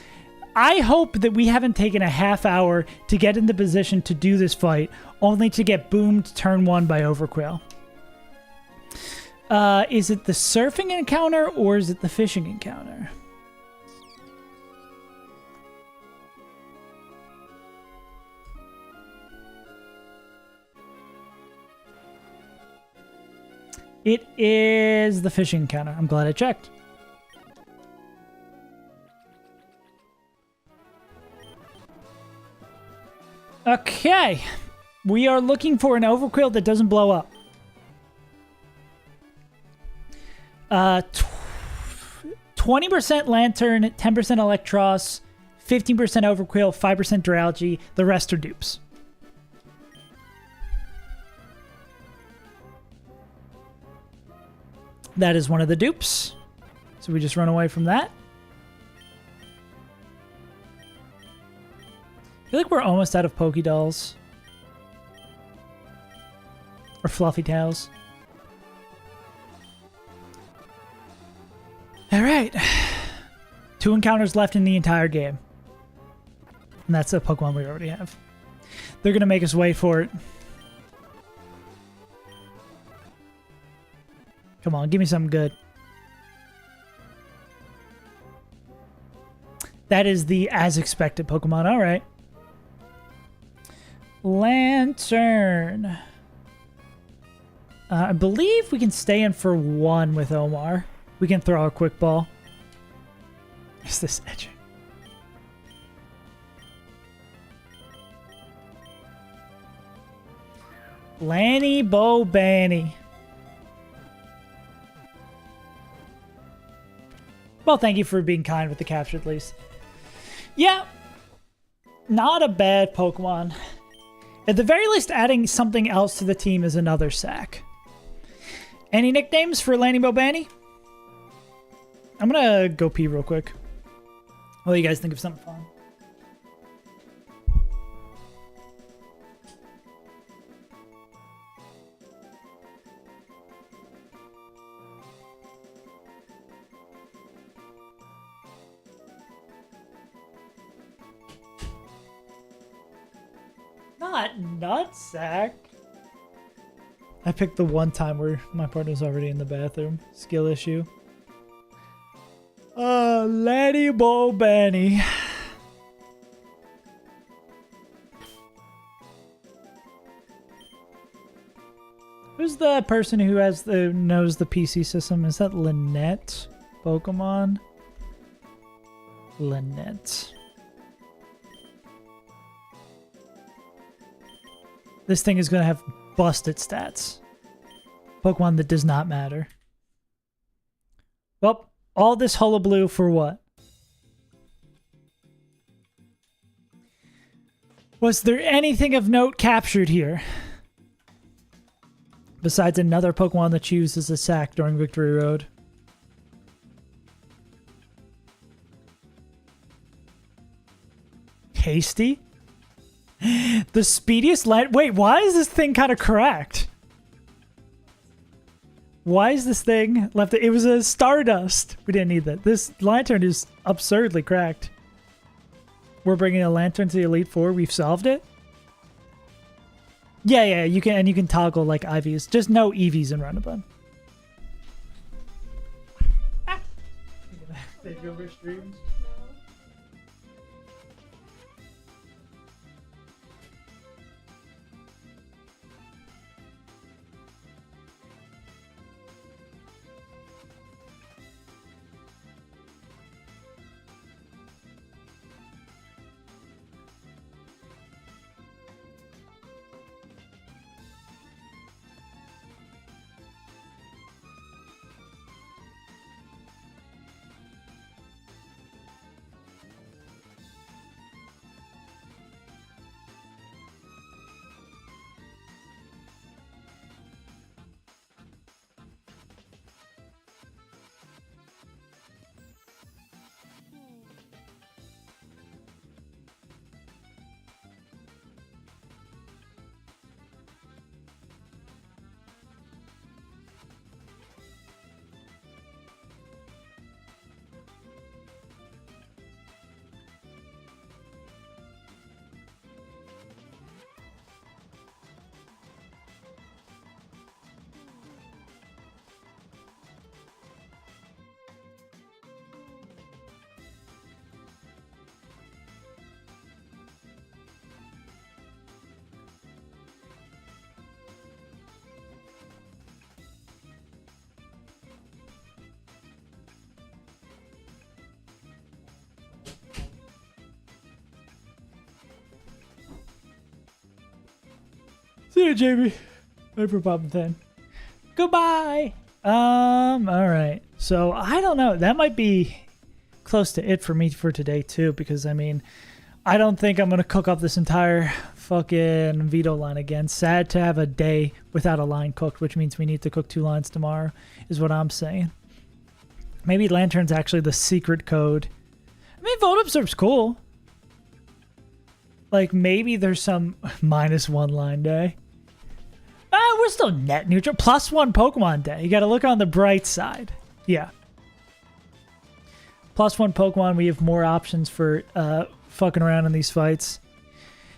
I hope that we haven't taken a half hour to get into position to do this fight, only to get boomed turn 1 by Overquill. Is it the surfing encounter or is it the fishing encounter? It is the fishing encounter. I'm glad I checked. Okay. We are looking for an Overquill that doesn't blow up. 20% Lantern, 10% Electros, 15% Overquill, 5% Drowsy. The rest are dupes. That is one of the dupes. So we just run away from that. I feel like we're almost out of Pokédolls. Or Fluffy Tails. Alright. 2 encounters left in the entire game. And that's a Pokemon we already have. They're going to make us wait for it. Come on, give me something good. That is the as expected Pokemon. All right. Lantern. I believe we can stay in for 1 with Omar. We can throw a quick ball. Is this edging? Lanny Bobanny. Well, thank you for being kind with the capture, at least. Yeah. Not a bad Pokemon. At the very least, adding something else to the team is another sack. Any nicknames for Lanny Bobanny? I'm gonna go pee real quick. Well, you guys think of something fun. Not nutsack. I picked the one time where my partner's already in the bathroom. Skill issue. Lanny Bobanny. Who's the person who knows the PC system? Is that Lynette Pokemon? Lynette. This thing is going to have busted stats. Pokemon that does not matter. Well, all this hullabaloo for what? Was there anything of note captured here? Besides another Pokemon that uses a sack during Victory Road. Hasty? The speediest land. Wait, why is this thing kind of cracked? Why is this thing left? It was a Stardust. We didn't need that. This Lantern is absurdly cracked. We're bringing a Lantern to the Elite Four. We've solved it. Yeah, you can, and you can toggle like IVs. Just no EVs in Roundabout. Take over streams. See you, Jamie. Bye for popping 10. Goodbye. All right. So I don't know. That might be close to it for me for today too, because I mean, I don't think I'm gonna cook up this entire fucking veto line again. Sad to have a day without a line cooked, which means we need to cook 2 lines tomorrow, is what I'm saying. Maybe Lantern's actually the secret code. I mean, Volt Absorb's cool. Like, maybe there's some -1 line day. We're still net neutral. +1 Pokemon day. You gotta look on the bright side. Yeah. +1 Pokemon, we have more options for fucking around in these fights.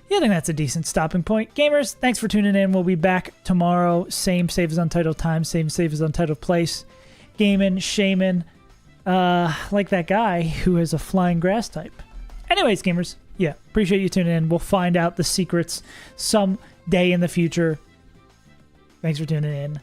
Yeah, I think that's a decent stopping point. Gamers, thanks for tuning in. We'll be back tomorrow. Same save as Untitled time, same save as Untitled place. Gaming, shaman, like that guy who has a flying grass type. Anyways, gamers, yeah, appreciate you tuning in. We'll find out the secrets some day in the future. Thanks for tuning in.